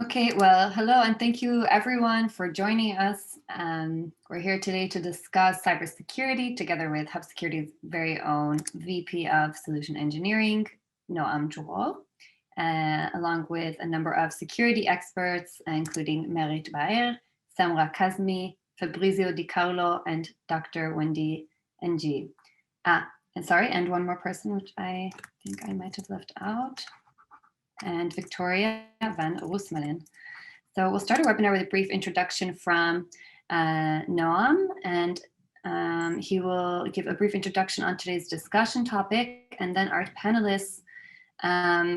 Okay, well, hello, and thank you everyone for joining us. We're here today to discuss cybersecurity together with Hub Security's very own VP of Solution Engineering, Noam Joel, along with a number of security experts, including Merritt Baer, Samrah Kazmi, Fabrizio Di Carlo, and Dr. Wendy NG. And one more person, which I think I might have left out, and Victoria van Roosmalen. So we'll start our webinar with a brief introduction from Noam, and he will give a brief introduction on today's discussion topic, and then our panelists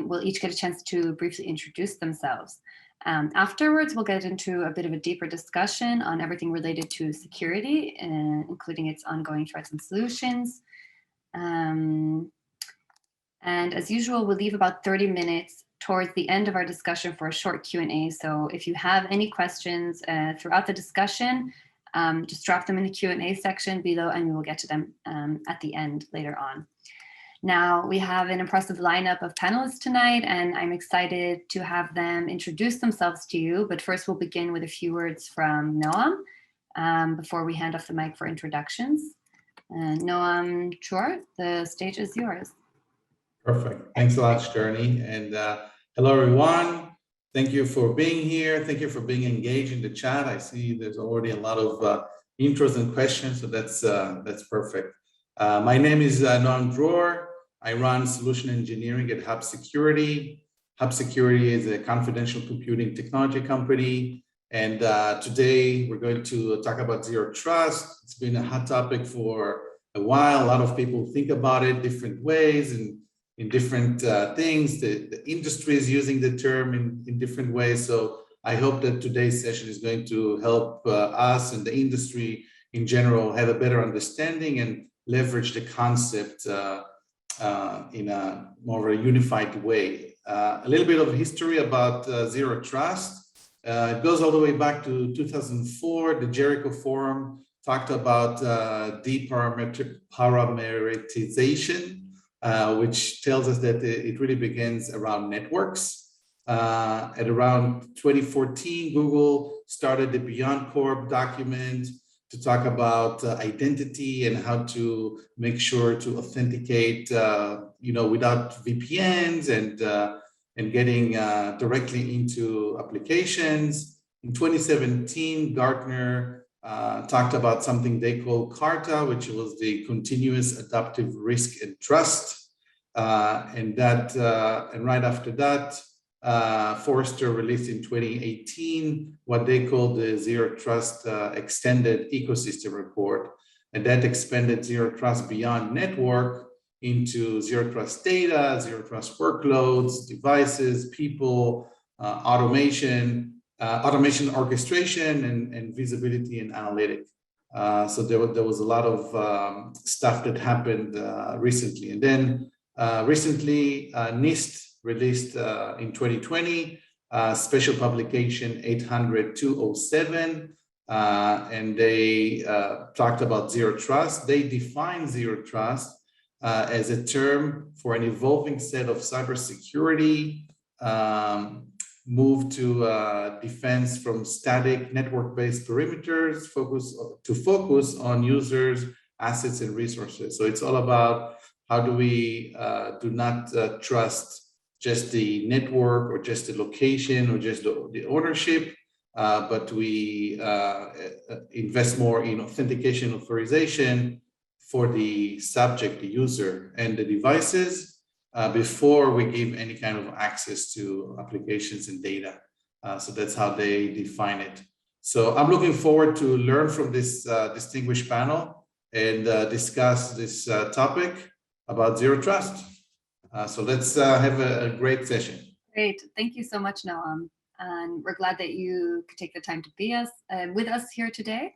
will each get a chance to briefly introduce themselves. Afterwards, we'll get into a bit of a deeper discussion on everything related to security, including its ongoing threats and solutions. And as usual, we'll leave about 30 minutes towards the end of our discussion for a short Q&A. So if you have any questions throughout the discussion, just drop them in the Q&A section below and we will get to them at the end later on. Now, we have an impressive lineup of panelists tonight, and I'm excited to have them introduce themselves to you. But first, we'll begin with a few words from Noam before we hand off the mic for introductions. Noam Chor, the stage is yours. Perfect. Thanks a lot, Sterny. And hello, everyone. Thank you for being here. Thank you for being engaged in the chat. I see there's already a lot of intros and questions, so that's perfect. My name is Noam Dror. I run solution engineering at Hub Security. Hub Security is a confidential computing technology company. And today we're going to talk about Zero Trust. It's been a hot topic for a while. A lot of people think about it different ways and in different things. The industry is using the term in different ways. So I hope that today's session is going to help us and the industry in general have a better understanding and leverage the concept in a more of a unified way. A little bit of history about Zero Trust. It goes all the way back to 2004. The Jericho Forum talked about deparameterization, which tells us that it really begins around networks. At around 2014, Google started the Beyond Corp document to talk about identity and how to make sure to authenticate, without VPNs and getting directly into applications. In 2017, Gartner talked about something they call CARTA, which was the Continuous Adaptive Risk and Trust. And right after that, Forrester released in 2018 what they call the Zero Trust Extended Ecosystem Report. And that expanded Zero Trust beyond network into Zero Trust data, Zero Trust workloads, devices, people, automation orchestration, and visibility and analytics. So there was a lot of stuff that happened recently. And then recently, NIST released in 2020, special publication 800-207, and they talked about Zero Trust. They define Zero Trust as a term for an evolving set of cybersecurity move to defense from static network-based perimeters, focus on users, assets, and resources. So it's all about how do we do not trust just the network or just the location or just the ownership, but we invest more in authentication, authorization for the subject, the user, and the devices before we give any kind of access to applications and data. So that's how they define it. So I'm looking forward to learn from this distinguished panel and discuss this topic about Zero Trust. So let's have a great session. Great, thank you so much, Noam. And we're glad that you could take the time to be with us here today.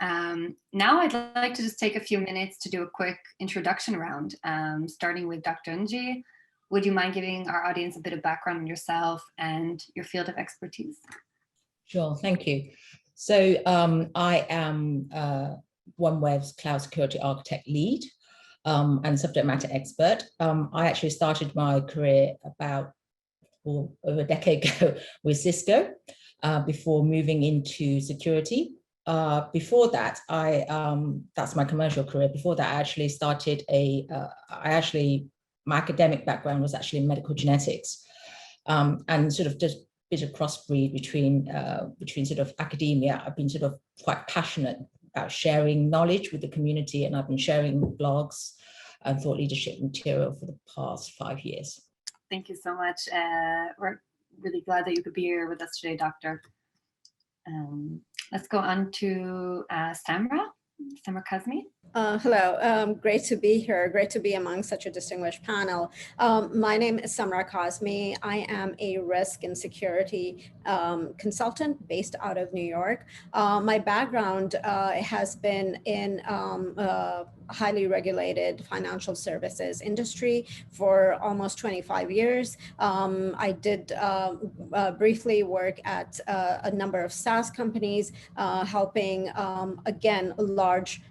Now I'd like to just take a few minutes to do a quick introduction round, starting with Dr. Ng. Would you mind giving our audience a bit of background on yourself and your field of expertise? Sure, thank you. So I am OneWeb's Cloud Security Architect Lead and subject matter expert. I actually started my career about over a decade ago with Cisco before moving into security. Before that, that's my commercial career. Before that, I actually started my academic background was actually in medical genetics, and sort of just a bit of crossbreed between sort of academia. I've been sort of quite passionate about sharing knowledge with the community, and I've been sharing blogs and thought leadership material for the past 5 years. Thank you so much. We're really glad that you could be here with us today, Doctor. Let's go on to Samrah Kazmi. Hello, great to be here. Great to be among such a distinguished panel. My name is Samrah Kazmi. I am a risk and security consultant based out of New York. My background has been in highly regulated financial services industry for almost 25 years. I did briefly work at a number of SaaS companies, helping, again, large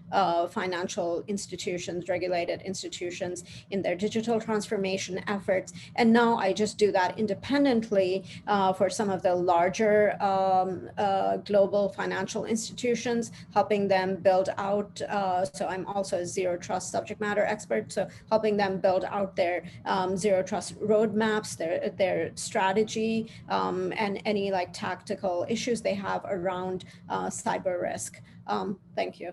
financial institutions, regulated institutions in their digital transformation efforts. And now I just do that independently for some of the larger global financial institutions, helping them build out. So I'm also a Zero Trust subject matter expert, so helping them build out their Zero Trust roadmaps, their strategy, and any like tactical issues they have around cyber risk. Thank you.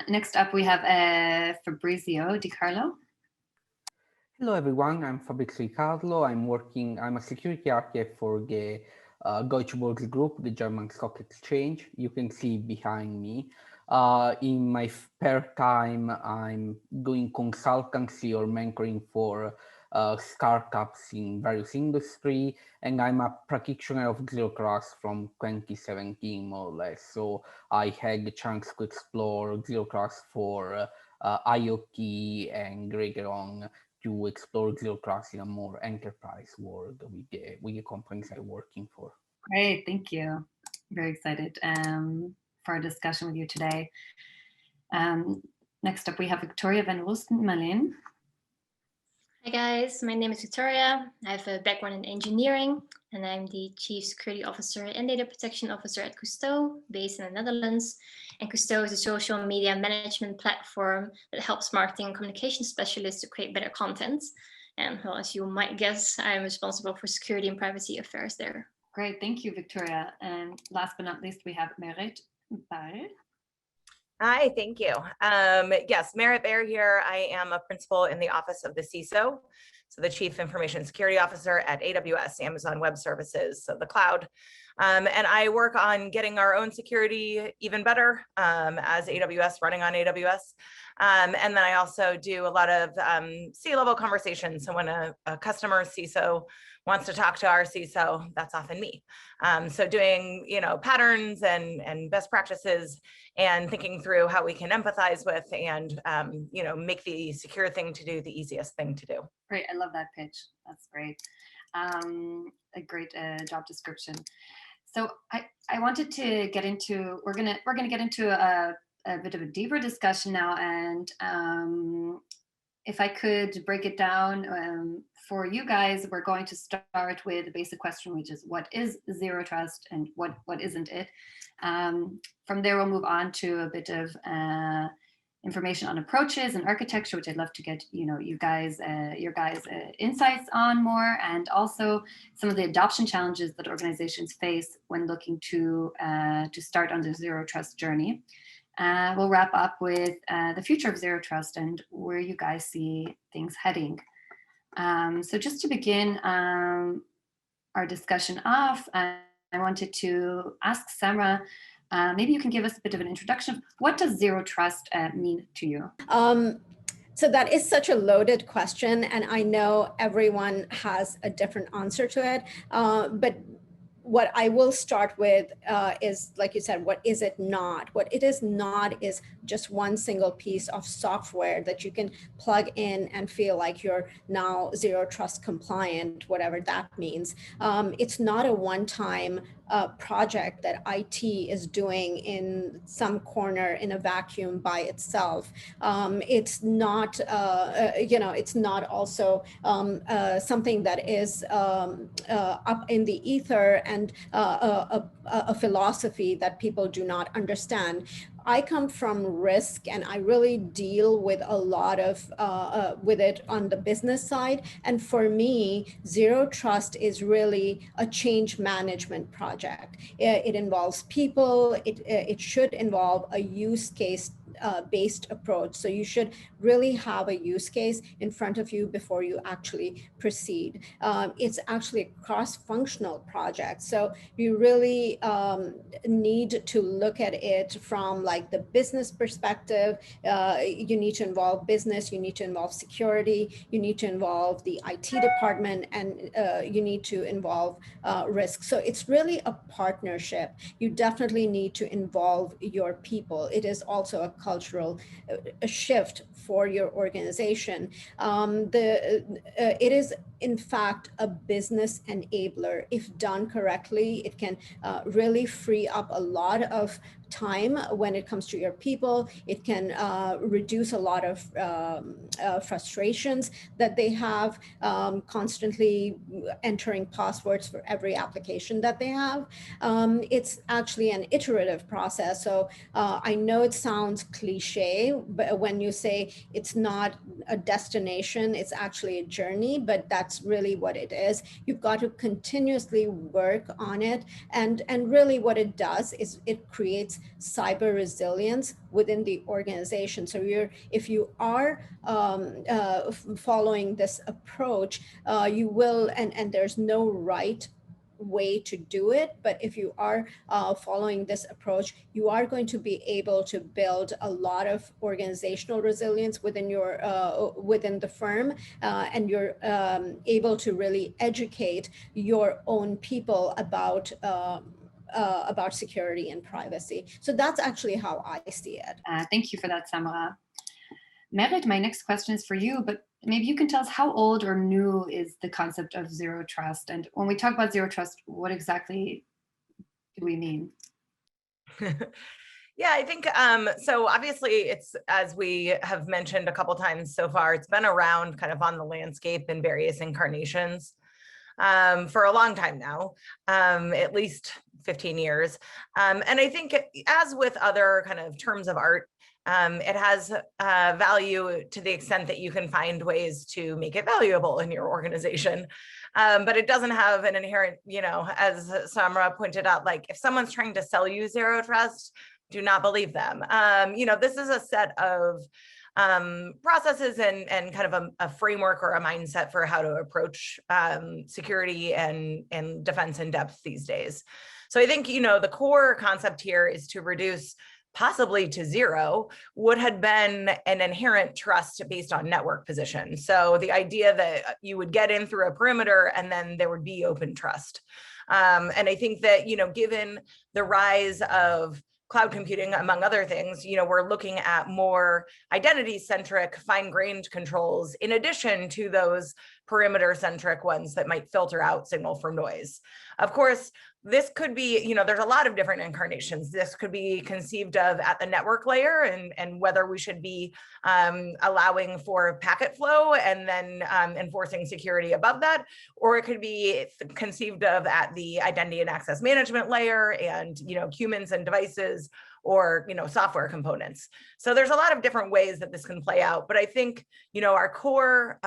Next up, we have Fabrizio Di Carlo. Hello, everyone. I'm Fabrizio Di Carlo. I'm a security architect for the Deutsche Börse Group, the German stock exchange. You can see behind me. In my spare time, I'm doing consultancy or mentoring for startups in various industries, and I'm a practitioner of ZeroClass from 2017, more or less. So I had the chance to explore ZeroClass for IoT, and later on to explore ZeroClass in a more enterprise world with the companies I'm working for. Great, thank you. Very excited for our discussion with you today. Next up, we have Victoria van Wolsten, Malin. Hi guys, my name is Victoria. I have a background in engineering, and I'm the Chief Security Officer and Data Protection Officer at Cousteau, based in the Netherlands. And Cousteau is a social media management platform that helps marketing and communication specialists to create better content. And well, as you might guess, I'm responsible for security and privacy affairs there. Great, thank you, Victoria. And last but not least, we have Merritt, Baer. Hi, thank you. Yes, Merritt, Baer here. I am a principal in the office of the CISO, so the Chief Information Security Officer at AWS, Amazon Web Services, so the cloud. And I work on getting our own security even better as AWS, running on AWS. And then I also do a lot of C-level conversations. So when a customer CISO wants to talk to our CISO, that's often me. So doing, patterns and best practices, and thinking through how we can empathize with and, make the secure thing to do the easiest thing to do. Great, I love that pitch. That's great. A great job description. So I wanted to get into, we're gonna get into a bit of a deeper discussion now, and if I could break it down for you guys, we're going to start with a basic question, which is what is Zero Trust and what isn't it? From there, we'll move on to a bit of information on approaches and architecture, which I'd love to get your guys' insights on more, and also some of the adoption challenges that organizations face when looking to start on the Zero Trust journey. We'll wrap up with the future of Zero Trust and where you guys see things heading. So just to begin our discussion off, I wanted to ask Samrah, maybe you can give us a bit of an introduction of what does Zero Trust mean to you? So that is such a loaded question, and I know everyone has a different answer to it, but what I will start with is, like you said, what is it not? What it is not is just one single piece of software that you can plug in and feel like you're now Zero Trust compliant, whatever that means. It's not a one-time project that IT is doing in some corner in a vacuum by itself. It's not, it's not also something that is up in the ether and a philosophy that people do not understand. I come from risk, and I really deal with a lot of with it on the business side. And for me, Zero Trust is really a change management project. It involves people. It should involve a use case based approach. So you should really have a use case in front of you before you actually proceed. It's actually a cross-functional project. So you really need to look at it from like the business perspective. You need to involve business, you need to involve security, you need to involve the IT department, and you need to involve risk. So it's really a partnership. You definitely need to involve your people. It is also a cultural shift for your organization. It is in fact a business enabler. If done correctly, it can really free up a lot of time when it comes to your people. It can reduce a lot of frustrations that they have, constantly entering passwords for every application that they have. It's actually an iterative process. So I know it sounds cliche, but when you say it's not a destination, it's actually a journey, but that's really what it is. You've got to continuously work on it. And really what it does is it creates cyber resilience within the organization. So if you are following this approach, you will, and there's no right way to do it, but if you are following this approach, you are going to be able to build a lot of organizational resilience within your within the firm, and you're able to really educate your own people about security and privacy. So that's actually how I see it. Thank you for that, Samrah. Merritt, my next question is for you, but maybe you can tell us how old or new is the concept of zero trust? And when we talk about zero trust, what exactly do we mean? Yeah, I think, so obviously it's, as we have mentioned a couple times so far, it's been around kind of on the landscape in various incarnations for a long time now, at least 15 years. And I think as with other kind of terms of art, it has value to the extent that you can find ways to make it valuable in your organization. But it doesn't have an inherent, as Samrah pointed out, like if someone's trying to sell you zero trust, do not believe them. This is a set of processes and kind of a framework or a mindset for how to approach security and defense in depth these days. So I think, the core concept here is to reduce possibly to zero what had been an inherent trust based on network position. So the idea that you would get in through a perimeter and then there would be open trust. And I think that, given the rise of cloud computing, among other things, we're looking at more identity-centric, fine-grained controls in addition to those perimeter-centric ones that might filter out signal from noise. Of course, this could be, there's a lot of different incarnations. This could be conceived of at the network layer and whether we should be allowing for packet flow and then enforcing security above that, or it could be conceived of at the identity and access management layer and, humans and devices or, software components. So there's a lot of different ways that this can play out. But I think, our core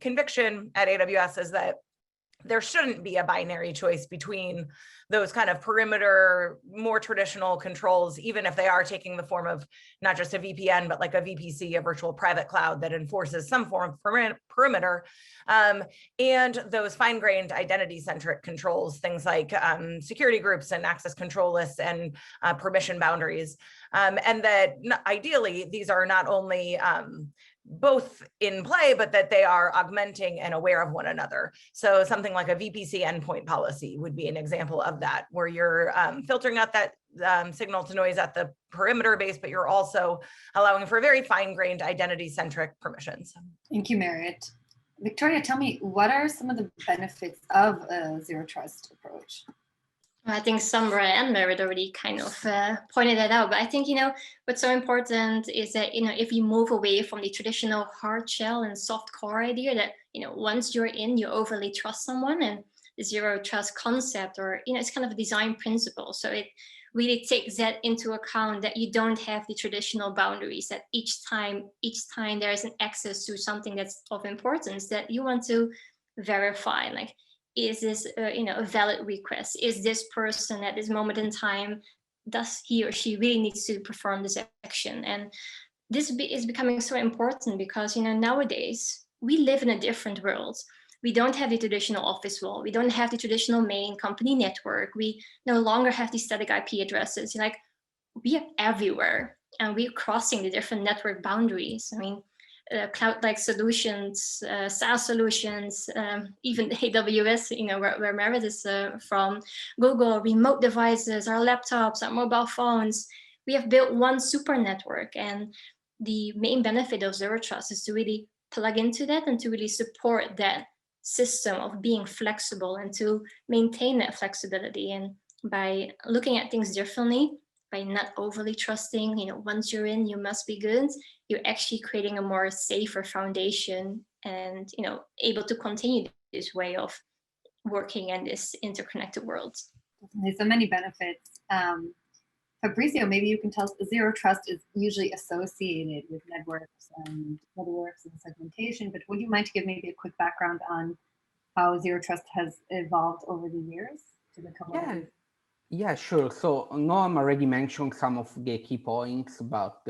conviction at AWS is that there shouldn't be a binary choice between those kind of perimeter, more traditional controls, even if they are taking the form of not just a VPN, but like a VPC, a virtual private cloud that enforces some form of perimeter, and those fine-grained identity-centric controls, things like security groups and access control lists and permission boundaries. And that ideally, these are not only both in play, but that they are augmenting and aware of one another. So something like a VPC endpoint policy would be an example of that, where you're filtering out that signal to noise at the perimeter base, but you're also allowing for very fine-grained identity-centric permissions. Thank you, Merritt. Victoria, tell me, what are some of the benefits of a zero trust approach? I think Samrah and Merritt already kind of pointed that out. But I think, what's so important is that, if you move away from the traditional hard shell and soft core idea that, once you're in, you overly trust someone, and the zero trust concept, or, it's kind of a design principle. So it really takes that into account, that you don't have the traditional boundaries, that each time there is an access to something that's of importance, that you want to verify, like, is this a valid request? Is this person at this moment in time, does he or she really needs to perform this action? And this is becoming so important because nowadays we live in a different world. We don't have the traditional office wall. We don't have the traditional main company network. We no longer have these static IP addresses. Like, we are everywhere, and we're crossing the different network boundaries. I mean, cloud-like solutions, SaaS solutions, even AWS, where Merritt is from, Google, remote devices, our laptops, our mobile phones. We have built one super network, and the main benefit of Zero Trust is to really plug into that and to really support that system of being flexible and to maintain that flexibility. And by looking at things differently, by not overly trusting, once you're in, you must be good, you're actually creating a more safer foundation and, able to continue this way of working in this interconnected world. Definitely, so many benefits. Fabrizio, maybe you can tell us, Zero Trust is usually associated with networks and segmentation, but would you mind to give maybe a quick background on how Zero Trust has evolved over the years to become Yeah, sure. So Noam already mentioned some of the key points, but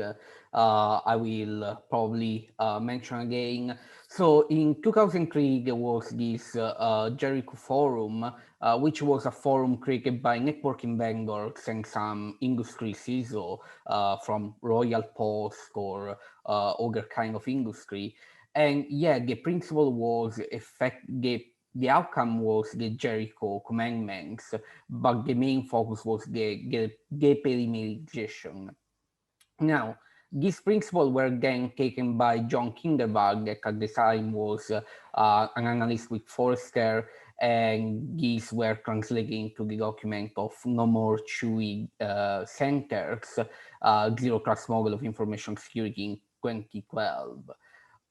I will probably mention again. So in 2003, there was this Jericho forum, which was a forum created by networking vendors and some industry CISO from Royal Post or other kind of industry. And yeah, the principle was the outcome was the Jericho commandments, but the main focus was the perimeterization. Now, these principles were then taken by John Kinderberg, that at the time was an analyst with Forrester, and these were translated into the document of No More Chewy Centers, Zero Trust Model of Information Security in 2012.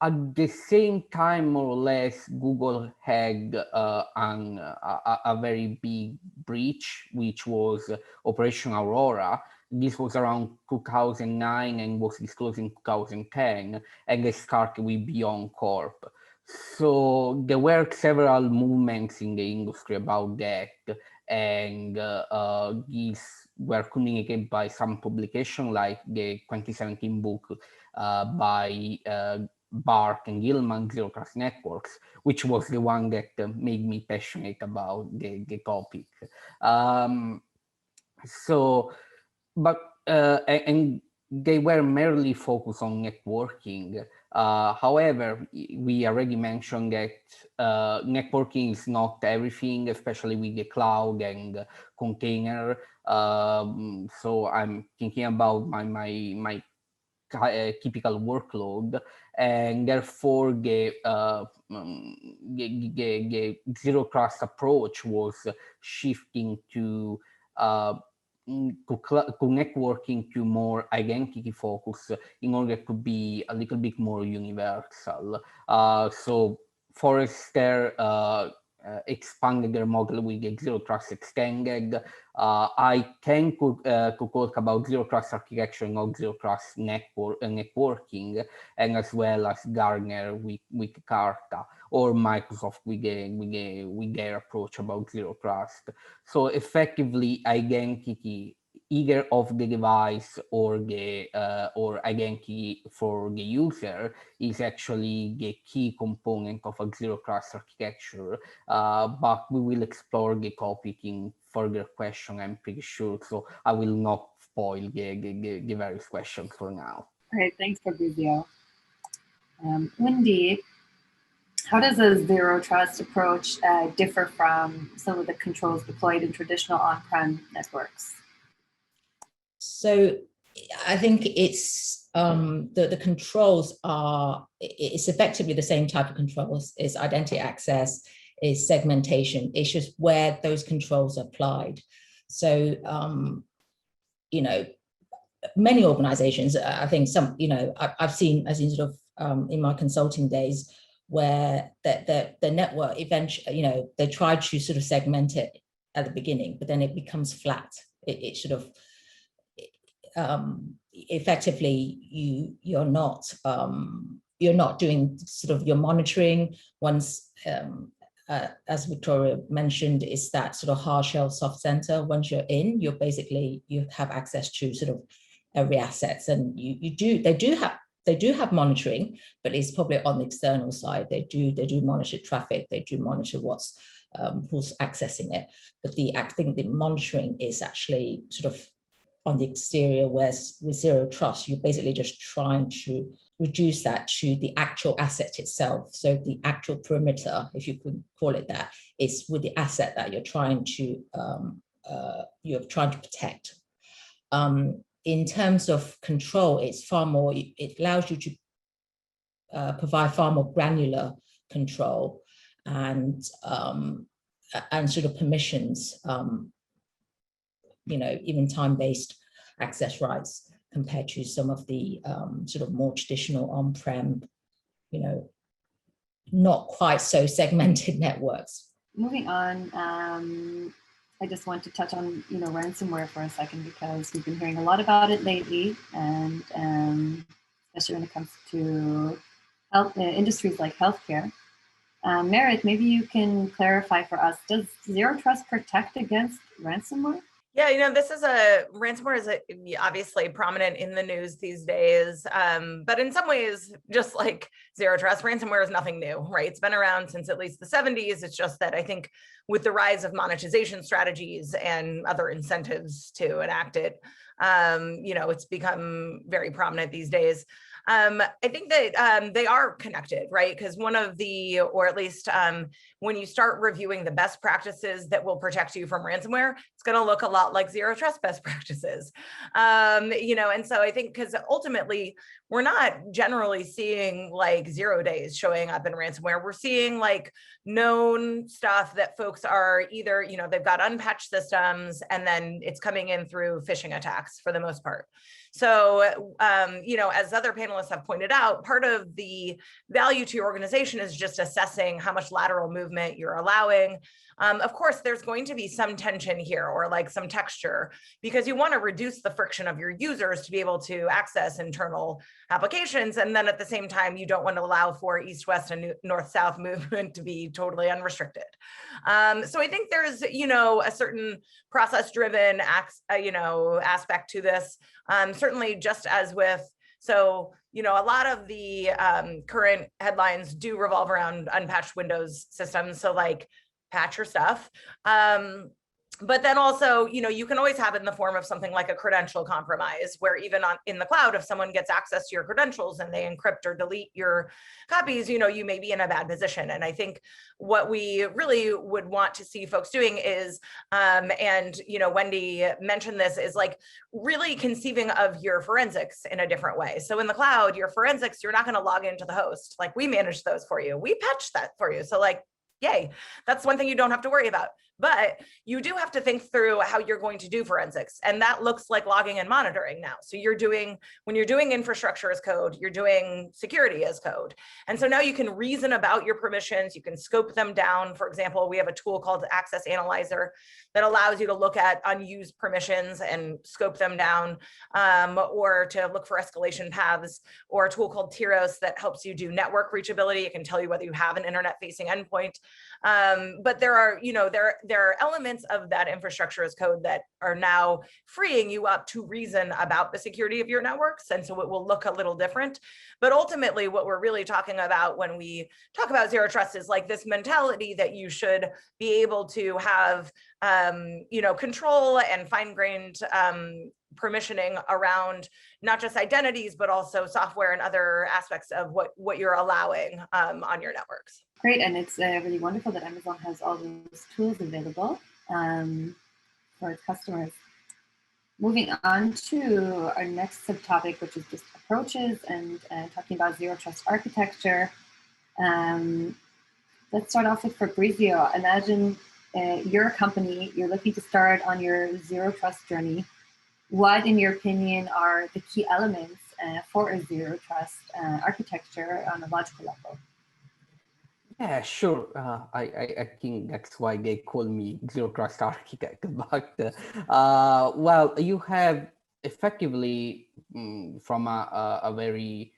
At the same time, more or less, Google had a very big breach, which was Operation Aurora. This was around 2009 and was disclosed in 2010, and they started with Beyond Corp. So there were several movements in the industry about that, and these were communicated by some publication like the 2017 book by Bart and Gilman, Zero Trust Networks, which was the one that made me passionate about the topic. And they were merely focused on networking. However, we already mentioned that networking is not everything, especially with the cloud and container. So I'm thinking about my typical workload, and therefore the zero trust approach was shifting to networking to more identity focus in order to be a little bit more universal. So Forrester expanded their model with the Zero Trust Extended. I tend to talk about Zero Trust Architecture, not Zero Trust networking, and as well as Gartner with Carta, or Microsoft with their approach about Zero Trust. So effectively, identity, either of the device or the or identity for the user, is actually the key component of a Zero Trust architecture. But we will explore the topic in further question, I'm pretty sure. So I will not spoil the various questions for now. Great, thanks, Fabrizio. Wendy, how does a Zero Trust approach differ from some of the controls deployed in traditional on-prem networks? So I think it's the controls it's effectively the same type of controls. It's identity access, is segmentation. It's just where those controls are applied. So, many organizations, I think some, I've seen sort of in my consulting days where the network eventually, they try to sort of segment it at the beginning, but then it becomes flat. It sort of, effectively, you're not doing sort of your monitoring once, as Victoria mentioned, is that sort of hard shell soft center. Once you're in, you have access to sort of every assets, and they do have monitoring, but it's probably on the external side. They do monitor traffic, they do monitor who's accessing it, but I think the monitoring is actually sort of on the exterior, whereas with Zero Trust, you're basically just trying to reduce that to the actual asset itself. So the actual perimeter, if you could call it that, is with the asset that you're trying to protect. In terms of control, it's far more. It allows you to provide far more granular control and sort of permissions. Even time-based access rights compared to some of the sort of more traditional on-prem, not quite so segmented networks. Moving on, I just want to touch on, ransomware for a second, because we've been hearing a lot about it lately, and especially when it comes to industries like healthcare. Merritt, maybe you can clarify for us, does ZeroTrust protect against ransomware? Yeah, ransomware is obviously prominent in the news these days, but in some ways, just like ZeroTrust, ransomware is nothing new, right? It's been around since at least the 70s. It's just that I think with the rise of monetization strategies and other incentives to enact it, it's become very prominent these days. I think that they are connected, right? Because or at least when you start reviewing the best practices that will protect you from ransomware, it's going to look a lot like Zero Trust best practices. And so I think because ultimately we're not generally seeing like 0 days showing up in ransomware. We're seeing like known stuff that folks are either, they've got unpatched systems and then it's coming in through phishing attacks for the most part. So, as other panelists have pointed out, part of the value to your organization is just assessing how much lateral movement you're allowing. Of course, there's going to be some tension here or like some texture because you want to reduce the friction of your users to be able to access internal applications. And then at the same time, you don't want to allow for east-west and north-south movement to be totally unrestricted. So I think there's, a certain process-driven, aspect to this. Certainly just as with, a lot of the current headlines do revolve around unpatched Windows systems. So like patch your stuff. But then also, you can always have it in the form of something like a credential compromise, where even in the cloud, if someone gets access to your credentials and they encrypt or delete your copies, you may be in a bad position. And I think what we really would want to see folks doing is, Wendy mentioned this, is like really conceiving of your forensics in a different way. So in the cloud, your forensics, you're not going to log into the host. Like we manage those for you. We patch that for you. So like, yay, that's one thing you don't have to worry about. But you do have to think through how you're going to do forensics. And that looks like logging and monitoring now. So when you're doing infrastructure as code, you're doing security as code. And so now you can reason about your permissions, you can scope them down. For example, we have a tool called Access Analyzer that allows you to look at unused permissions and scope them down, or to look for escalation paths, or a tool called Tyros that helps you do network reachability. It can tell you whether you have an internet-facing endpoint. But there are elements of that infrastructure as code that are now freeing you up to reason about the security of your networks. And so it will look a little different. But ultimately, what we're really talking about when we talk about Zero Trust is like this mentality that you should be able to have, control and fine-grained permissioning around not just identities, but also software and other aspects of what you're allowing on your networks. Great, and it's really wonderful that Amazon has all those tools available for its customers. Moving on to our next subtopic, which is just approaches and talking about Zero Trust Architecture. Let's start off with Fabrizio. Imagine your company, you're looking to start on your zero trust journey. What, in your opinion, are the key elements for a zero trust architecture on a logical level? Yeah, sure. I think that's why they call me ZeroTrust Architect. But well, you have effectively from a very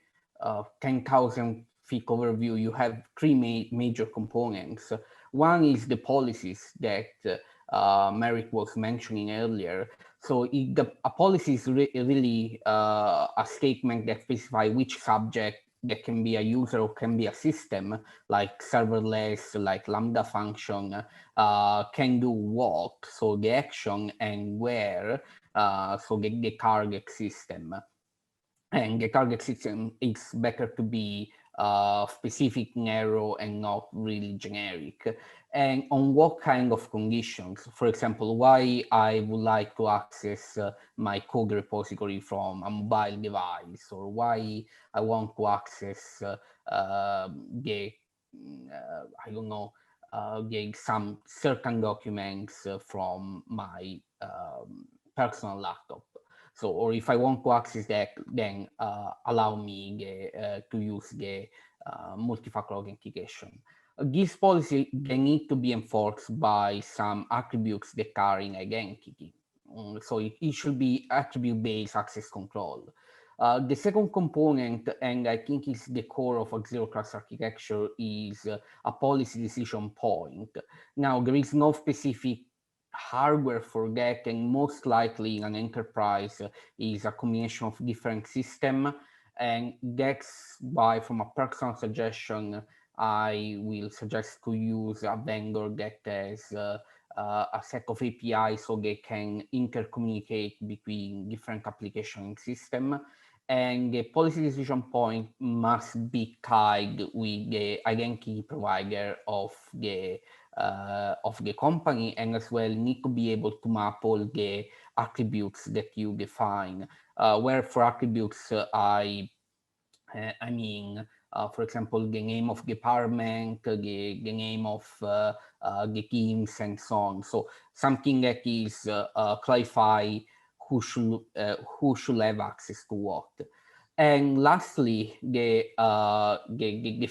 10,000 feet overview, you have three major components. One is the policies that Merritt was mentioning earlier. So a policy is really a statement that specifies which subject that can be a user or can be a system, like serverless, like Lambda function, can do what, so the action, and where, so the target system. And the target system is better to be specific, narrow, and not really generic. And on what kind of conditions? For example, why I would like to access my code repository from a mobile device, or why I want to access the I don't know, get some certain documents from my personal laptop. So, or if I want to access that, then allow me to use the multi-factor authentication. These policies, they need to be enforced by some attributes that are in identity. So it should be attribute-based access control. The second component, and I think is the core of a zero-trust architecture, is a policy decision point. Now, there is no specific hardware for that, and most likely in an enterprise is a combination of different systems, and that's why, from a personal suggestion, I will suggest to use a vendor that has a set of APIs so they can intercommunicate between different application systems. And the policy decision point must be tied with the identity provider of the company, and as well need to be able to map all the attributes that you define. Where for attributes, I mean, for example, the name of department, the name of the teams, and so on. So something that is clarify who should have access to what. And lastly, the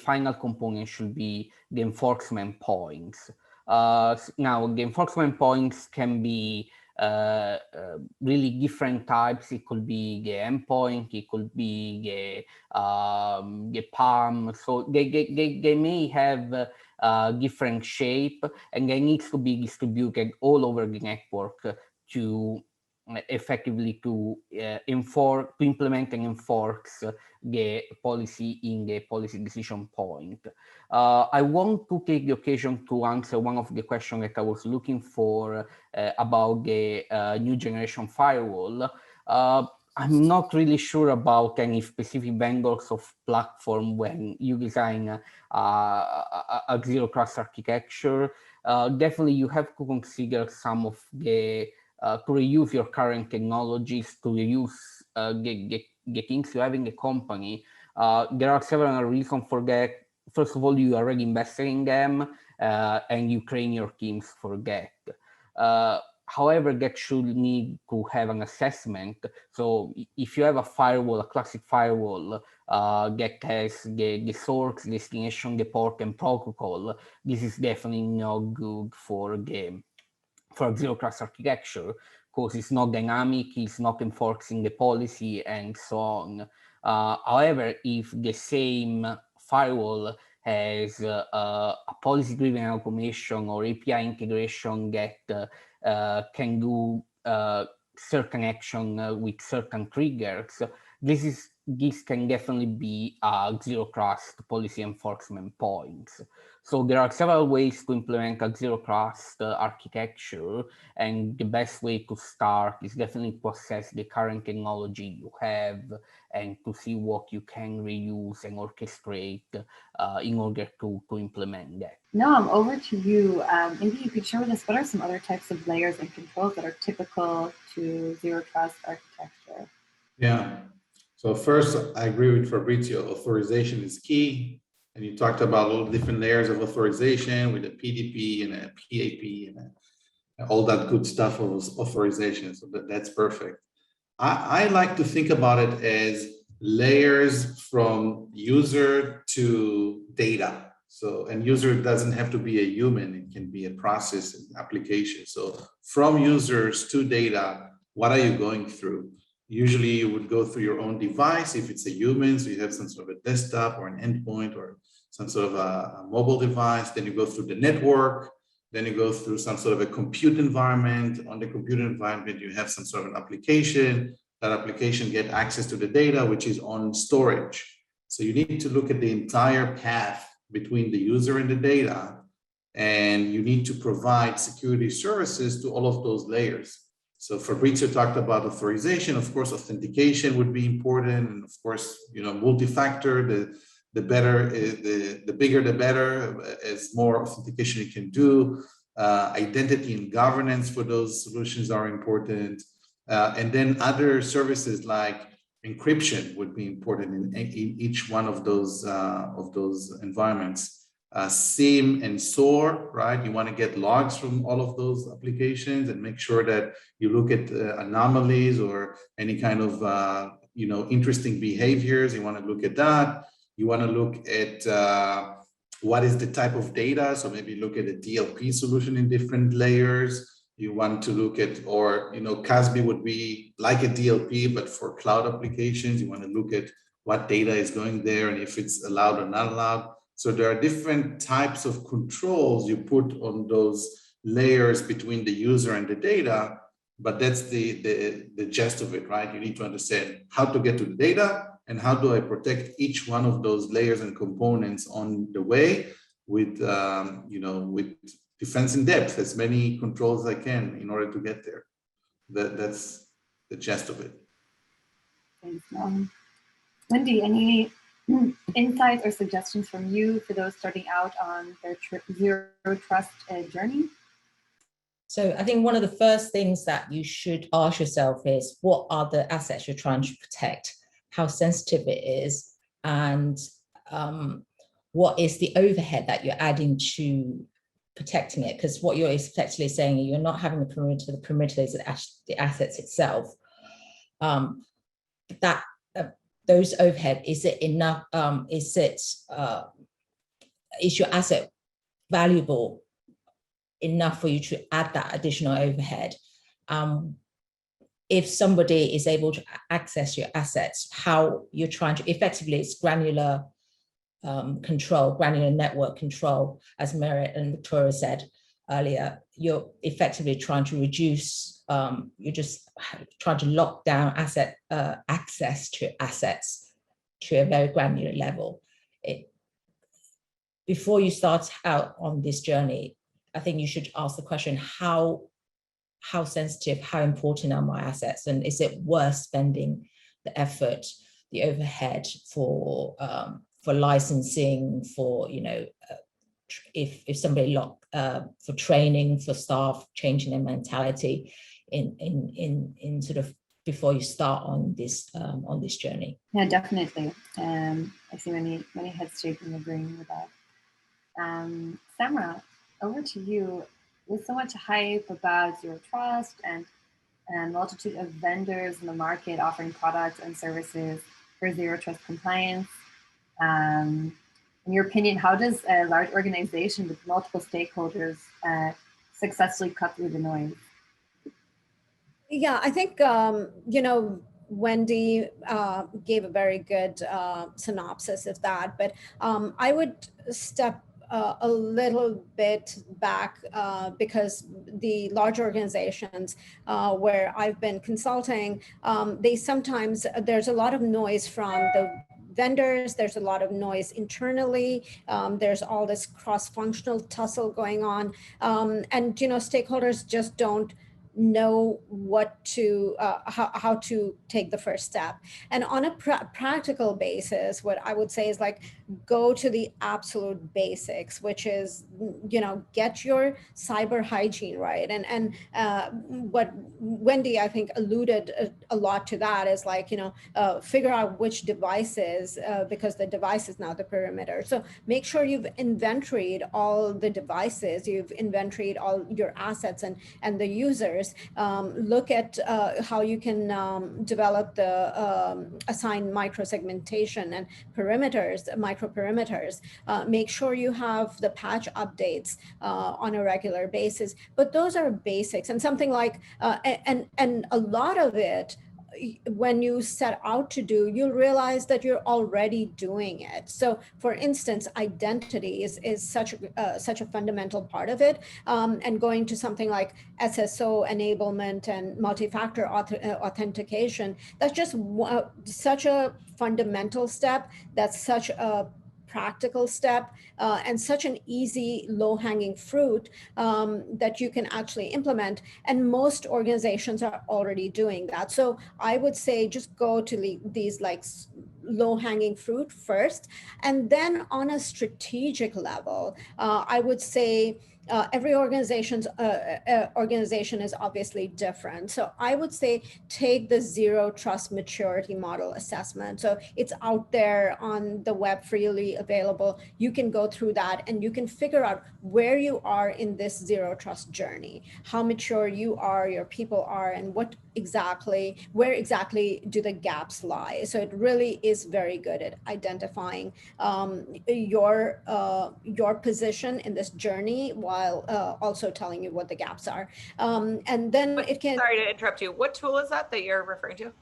final component should be the enforcement points. Now, the enforcement points can be really different types. It could be the endpoint, it could be the palm. So they may have different shape, and they need to be distributed all over the network to effectively to implement and enforce the policy in the policy decision point. I want to take the occasion to answer one of the questions that I was looking for about the new generation firewall. I'm not really sure about any specific vendors of platform when you design a zero-trust architecture. Definitely, you have to consider some of the to reuse your current technologies, to reuse the things you have in the company. There are several reasons for that. First of all, you already invested in them, and you train your teams for that. However, that should need to have an assessment. So if you have a firewall, a classic firewall, that has the source, destination, the port, and protocol, this is definitely not good for a zero-trust architecture, because it's not dynamic, it's not enforcing the policy, and so on. However, if the same firewall has a policy-driven automation or API integration that can do certain action with certain triggers, this can definitely be a zero-trust policy enforcement point. So there are several ways to implement a zero-trust architecture, and the best way to start is definitely to assess the current technology you have and to see what you can reuse and orchestrate in order to implement that. Noam, over to you. Maybe you could share with us what are some other types of layers and controls that are typical to zero-trust architecture? Yeah. So first, I agree with Fabrizio. Authorization is key. And you talked about all the different layers of authorization with a PDP and a PAP and all that good stuff of authorization. So that's perfect. I like to think about it as layers from user to data. So, and user doesn't have to be a human, it can be a process and application. So from users to data, what are you going through? Usually you would go through your own device if it's a human, so you have some sort of a desktop or an endpoint or some sort of a mobile device. Then you go through the network. Then you go through some sort of a compute environment. On the compute environment, you have some sort of an application. That application get access to the data, which is on storage. So you need to look at the entire path between the user and the data, and you need to provide security services to all of those layers. So Fabrizio talked about authorization. Of course, authentication would be important, and of course, multi-factor. The better, the bigger, the better. As more authentication you can do, identity and governance for those solutions are important, and then other services like encryption would be important in each one of those environments. SIEM and SOAR, right? You want to get logs from all of those applications and make sure that you look at anomalies or any kind of interesting behaviors. You want to look at that. You want to look at what is the type of data. So maybe look at a DLP solution in different layers. You want to look at, or Kazmi would be like a DLP, but for cloud applications. You want to look at what data is going there and if it's allowed or not allowed. So there are different types of controls you put on those layers between the user and the data, but that's the gist of it, right? You need to understand how to get to the data and how do I protect each one of those layers and components on the way with, with defense in depth, as many controls as I can in order to get there. That's the gist of it. Thanks, Wendy, any insights or suggestions from you for those starting out on their zero trust journey? So I think one of the first things that you should ask yourself is, what are the assets you're trying to protect? How sensitive it is, and what is the overhead that you're adding to protecting it? Because what you're effectively saying, you're not having the perimeter is the assets itself. Those overhead, is it enough? Is your asset valuable enough for you to add that additional overhead? If somebody is able to access your assets, how you're trying to, effectively, it's granular control, granular network control, as Merritt and Victoria said earlier. You're effectively trying to reduce, you're just trying to lock down access to assets to a very granular level. Before you start out on this journey, I think you should ask the question, how sensitive, how important are my assets? And is it worth spending the effort, the overhead for licensing, for, if somebody for training, for staff, changing their mentality in sort of before you start on this journey? Yeah, definitely. I see many heads shaking, agreeing with that. Samrah, over to you. With so much hype about zero trust and multitude of vendors in the market offering products and services for zero trust compliance, in your opinion, how does a large organization with multiple stakeholders successfully cut through the noise? Yeah, I think, Wendy gave a very good synopsis of that, but I would step a little bit back because the large organizations where I've been consulting, there's a lot of noise from the vendors, there's a lot of noise internally, there's all this cross-functional tussle going on, and stakeholders just don't know what to, how to take the first step. And on a practical basis, what I would say is like, go to the absolute basics, which is, get your cyber hygiene right. And what Wendy, I think, alluded a lot to that is like, figure out which devices, because the device is now the perimeter. So make sure you've inventoried all the devices, you've inventoried all your assets and the users. Look at how you can develop the assigned micro-segmentation and perimeters, micro-perimeters. Make sure you have the patch updates on a regular basis. But those are basics, and something like, and a lot of it, when you set out to do, you'll realize that you're already doing it. So for instance, identity is such a fundamental part of it. And going to something like SSO enablement and multi-factor authentication, that's just such a fundamental step. That's such a practical step and such an easy low-hanging fruit that you can actually implement. And most organizations are already doing that. So I would say just go to these like low-hanging fruit first. And then on a strategic level, I would say every organization is obviously different. So I would say take the Zero Trust Maturity Model Assessment. So it's out there on the web, freely available. You can go through that and you can figure out where you are in this Zero Trust journey, how mature you are, your people are, and where exactly do the gaps lie. So it really is very good at identifying your position in this journey, while also telling you what the gaps are. And then it can... Sorry to interrupt you. What tool is that you're referring to?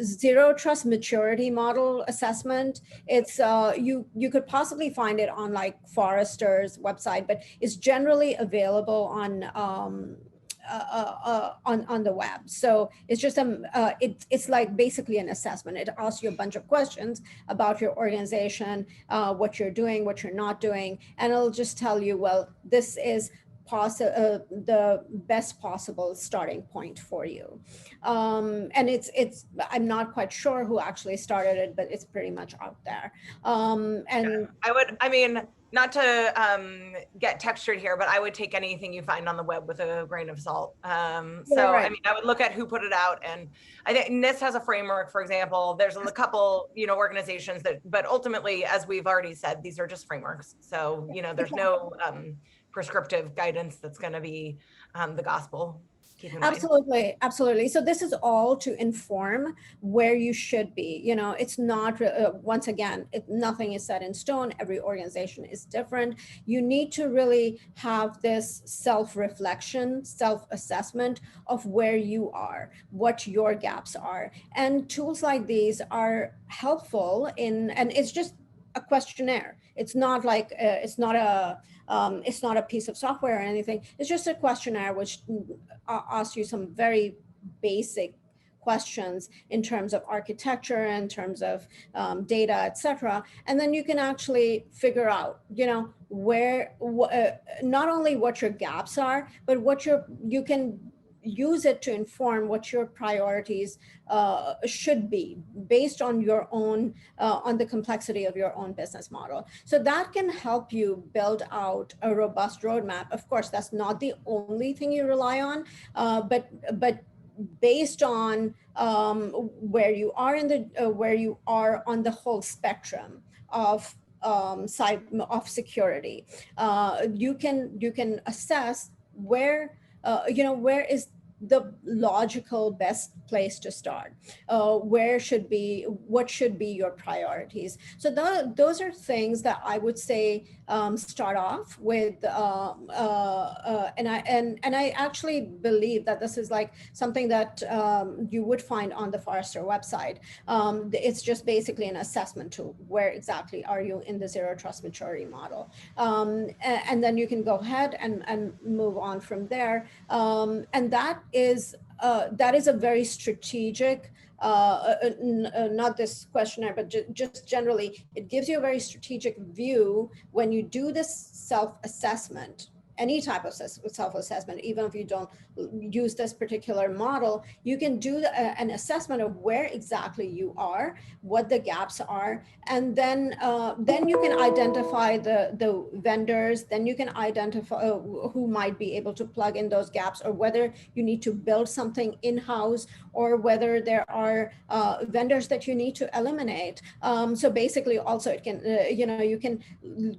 Zero Trust Maturity Model Assessment. It's you could possibly find it on like Forrester's website, but it's generally available on the web. So it's just it's like basically an assessment. It asks you a bunch of questions about your organization, what you're doing, what you're not doing, and it'll just tell you, well, this is the best possible starting point for you. And it's I'm not quite sure who actually started it, but it's pretty much out there. And yeah, I mean, not to get textured here, but I would take anything you find on the web with a grain of salt. So right. I mean, I would look at who put it out, and I think NIST has a framework, for example. There's a couple, organizations that, but ultimately, as we've already said, these are just frameworks. So, there's no prescriptive guidance that's going to be the gospel. Absolutely, absolutely. So this is all to inform where you should be. It's not, once again, nothing is set in stone. Every organization is different. You need to really have this self-reflection, self-assessment of where you are, what your gaps are. And tools like these are helpful and it's just a questionnaire. It's not like, it's not a piece of software or anything. It's just a questionnaire which asks you some very basic questions in terms of architecture, in terms of data, etc. And then you can actually figure out, not only what your gaps are, but what you can use it to inform what your priorities should be based on your own, on the complexity of your own business model. So that can help you build out a robust roadmap. Of course, that's not the only thing you rely on, but based on where you are where you are on the whole spectrum of security, you can assess where where is the logical best place to start, what should be your priorities. So those are things that I would say start off with, and I actually believe that this is like something that you would find on the Forrester website. It's just basically an assessment tool. Where exactly are you in the Zero Trust Maturity Model? And then you can go ahead and move on from there. And that is a very strategic, not this questionnaire, but just generally, it gives you a very strategic view when you do this self-assessment any type of self-assessment, even if you don't use this particular model, you can do an assessment of where exactly you are, what the gaps are, and then you can identify the vendors, then you can identify who might be able to plug in those gaps, or whether you need to build something in-house, or whether there are vendors that you need to eliminate. So basically also it can, you can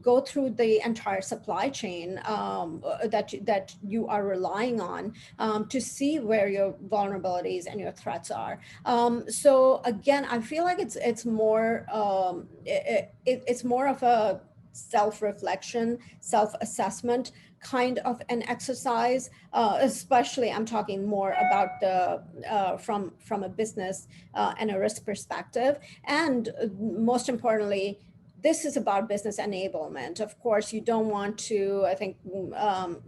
go through the entire supply chain that you are relying on to see where your vulnerabilities and your threats are. So again, I feel like it's more it's more of a self-reflection, self-assessment kind of an exercise, especially I'm talking more about the from a business and a risk perspective. And most importantly, this is about business enablement. Of course, you don't want to, I think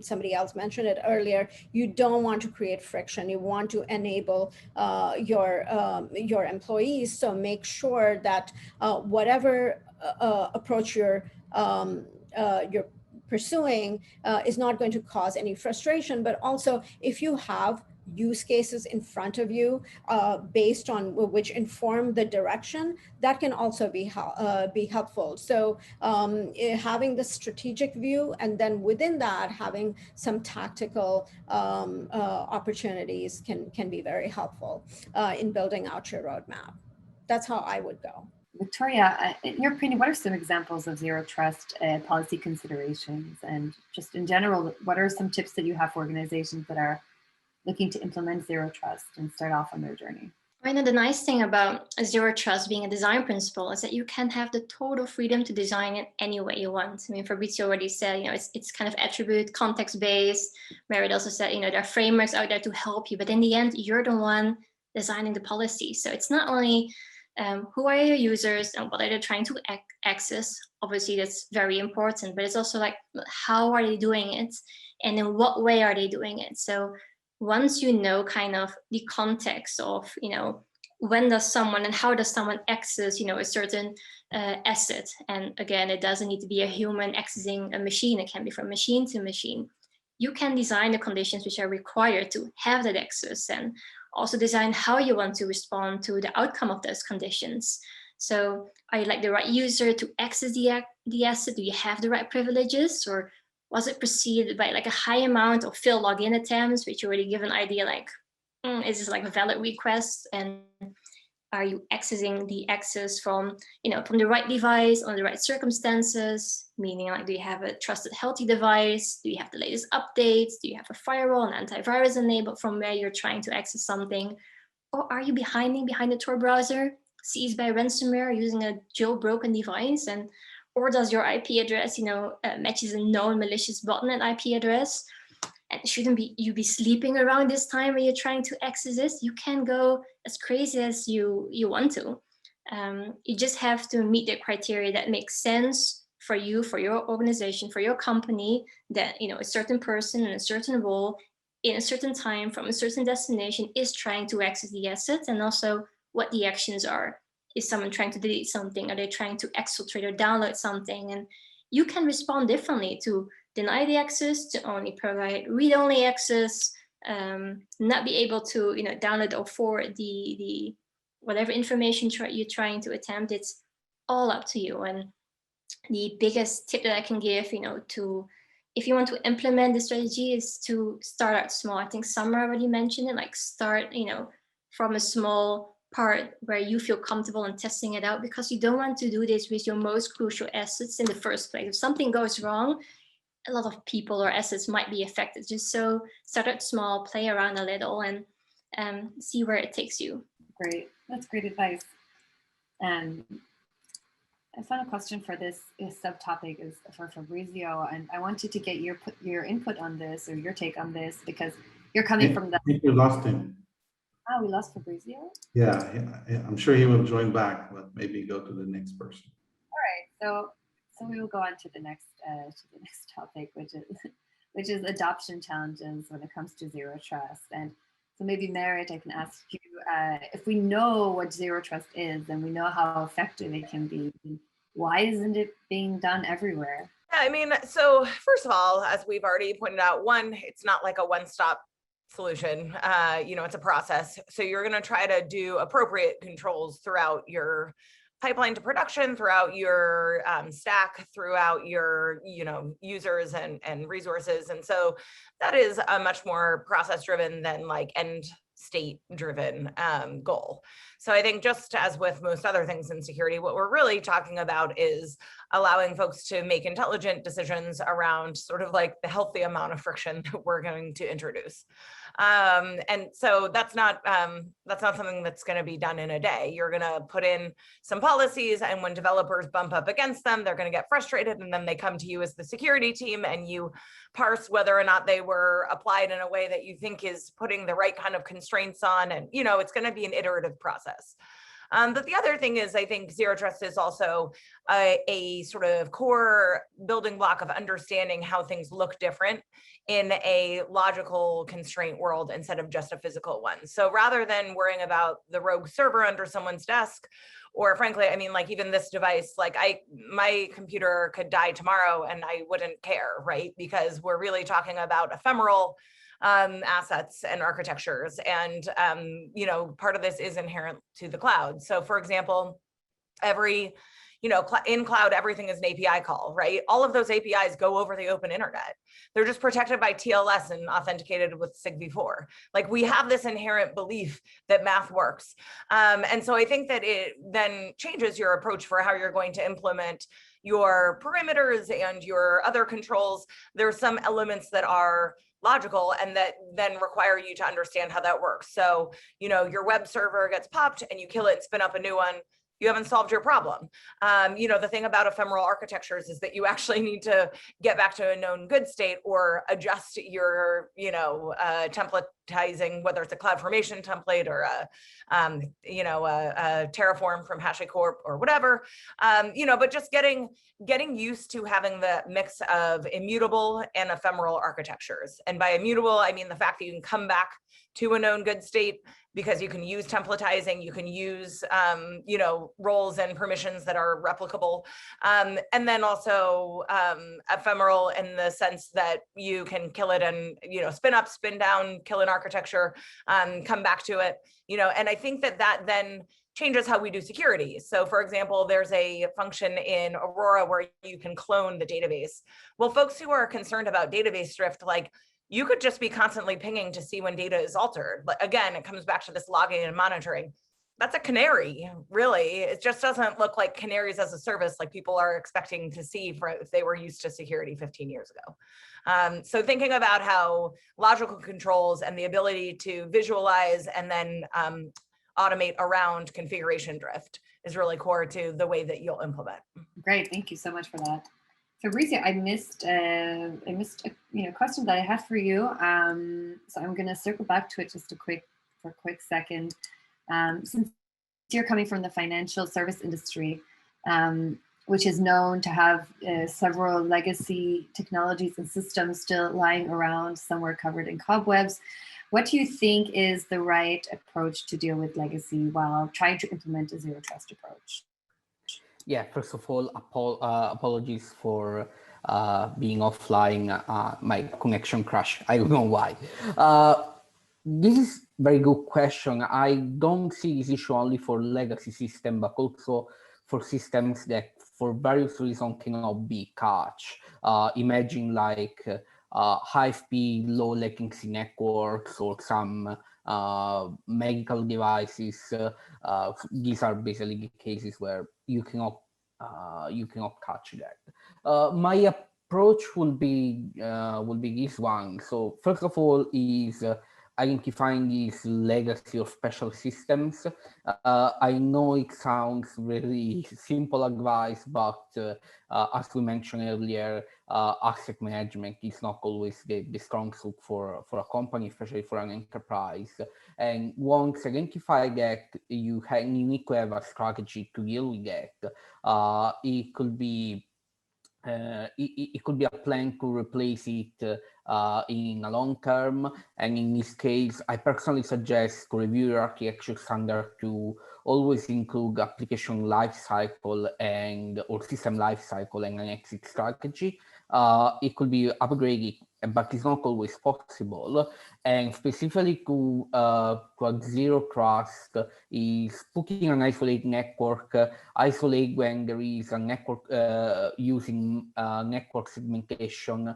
somebody else mentioned it earlier, you don't want to create friction. You want to enable your employees. So make sure that whatever approach you're pursuing is not going to cause any frustration, but also if you have use cases in front of you based on which inform the direction, that can also be helpful. So having the strategic view, and then within that having some tactical opportunities can be very helpful in building out your roadmap. That's how I would go. Victoria, in your opinion, what are some examples of zero trust policy considerations? And just in general, what are some tips that you have for organizations that are looking to implement zero trust and start off on their journey? I know the nice thing about zero trust being a design principle is that you can have the total freedom to design it any way you want. I mean, Fabrizio already said, it's kind of attribute, context-based. Merritt also said, there are frameworks out there to help you, but in the end, you're the one designing the policy. So it's not only who are your users and what are they trying to access? Obviously, that's very important, but it's also like, how are they doing it? And in what way are they doing it? So once you know kind of the context of, when does someone and how does someone access, a certain asset? And again, it doesn't need to be a human accessing a machine. It can be from machine to machine. You can design the conditions which are required to have that access, and also design how you want to respond to the outcome of those conditions. So are you like the right user to access the asset? Do you have the right privileges, or was it preceded by like a high amount of failed login attempts, which you already give an idea like, is this like a valid request? And are you accessing the access from, from the right device on the right circumstances? Meaning, like, do you have a trusted, healthy device? Do you have the latest updates? Do you have a firewall and antivirus enabled from where you're trying to access something? Or are you behind the Tor browser, seized by ransomware using a jailbroken device? And or does your IP address, matches a known malicious botnet IP address? And shouldn't you be sleeping around this time when you're trying to access this? You can go as crazy as you want to. You just have to meet the criteria that makes sense for you, for your organization, for your company, that a certain person in a certain role in a certain time from a certain destination is trying to access the assets, and also what the actions are. Is someone trying to delete something? Are they trying to exfiltrate or download something? And you can respond differently to deny the access, to only provide read-only access, not be able to download or forward the whatever information you're trying to attempt. It's all up to you. And the biggest tip that I can give, to if you want to implement the strategy, is to start out small. I think Samrah already mentioned it, like start from a small part where you feel comfortable in testing it out, because you don't want to do this with your most crucial assets in the first place. If something goes wrong, a lot of people or assets might be affected. Just so start out small, play around a little, and see where it takes you. Great, that's great advice. And a final question for this subtopic is for Fabrizio, and I wanted to get your input on this, or your take on this, because you're coming from the. I think we lost him. Oh, we lost Fabrizio? Yeah, I'm sure he will join back, but maybe go to the next person. All right, so we will go on to the next topic, which is adoption challenges when it comes to zero trust. And so maybe Merritt, I can ask you, if we know what zero trust is and we know how effective it can be, why isn't it being done everywhere? I mean, so first of all, as we've already pointed out, one, it's not like a one-stop solution. It's a process. So you're going to try to do appropriate controls throughout your pipeline to production, throughout your stack, throughout your users and resources. And so that is a much more process driven than like end state driven goal. So I think just as with most other things in security, what we're really talking about is allowing folks to make intelligent decisions around sort of like the healthy amount of friction that we're going to introduce. And so that's not something that's going to be done in a day. You're going to put in some policies, and when developers bump up against them, they're going to get frustrated, and then they come to you as the security team, and you parse whether or not they were applied in a way that you think is putting the right kind of constraints on. And it's going to be an iterative process. But the other thing is, I think ZeroTrust is also a sort of core building block of understanding how things look different in a logical constraint world instead of just a physical one. So rather than worrying about the rogue server under someone's desk, or frankly, I mean, like even this device, like my computer could die tomorrow and I wouldn't care, right? Because we're really talking about ephemeral assets and architectures. And, part of this is inherent to the cloud. So for example, in cloud, everything is an API call, right? All of those APIs go over the open internet. They're just protected by TLS and authenticated with SigV4. Like we have this inherent belief that math works. And so I think that it then changes your approach for how you're going to implement your perimeters and your other controls. There are some elements that are logical and that then require you to understand how that works. So, your web server gets popped and you kill it and spin up a new one. You haven't solved your problem. The thing about ephemeral architectures is that you actually need to get back to a known good state or adjust your, templatizing, whether it's a CloudFormation template or a Terraform from HashiCorp or whatever. But just getting used to having the mix of immutable and ephemeral architectures. And by immutable, I mean the fact that you can come back to a known good state because you can use templatizing, you can use, roles and permissions that are replicable. And then also ephemeral in the sense that you can kill it and, spin up, spin down, kill an architecture, come back to it, and I think that then changes how we do security. So for example, there's a function in Aurora where you can clone the database. Well, folks who are concerned about database drift, like, you could just be constantly pinging to see when data is altered. But again, it comes back to this logging and monitoring. That's a canary, really. It just doesn't look like canaries as a service like people are expecting to see if they were used to security 15 years ago. So thinking about how logical controls and the ability to visualize and then automate around configuration drift is really core to the way that you'll implement. Great, thank you so much for that. Fabrizio, I missed a question that I had for you. So I'm going to circle back to it just for a quick second. Since you're coming from the financial service industry, which is known to have several legacy technologies and systems still lying around somewhere covered in cobwebs, what do you think is the right approach to deal with legacy while trying to implement a zero trust approach? Yeah, first of all, apologies for being offline. My connection crashed. I don't know why. This is a very good question. I don't see this issue only for legacy systems, but also for systems that for various reasons cannot be cached. Imagine like high-speed, low latency networks or some medical devices. These are basically cases where you cannot catch that. My approach would be this one. So first of all is identifying these legacy or special systems. I know it sounds very simple advice, but as we mentioned earlier, asset management is not always the strong suit for a company, especially for an enterprise. And once identify that, you need to have a strategy to deal with that. It could be it could be a plan to replace it in a long term. And in this case, I personally suggest to review your architecture standard to always include application lifecycle and or system lifecycle and an exit strategy. It could be upgraded, but it's not always possible. And specifically to a zero trust is putting an isolated network, isolate when there is a network using network segmentation,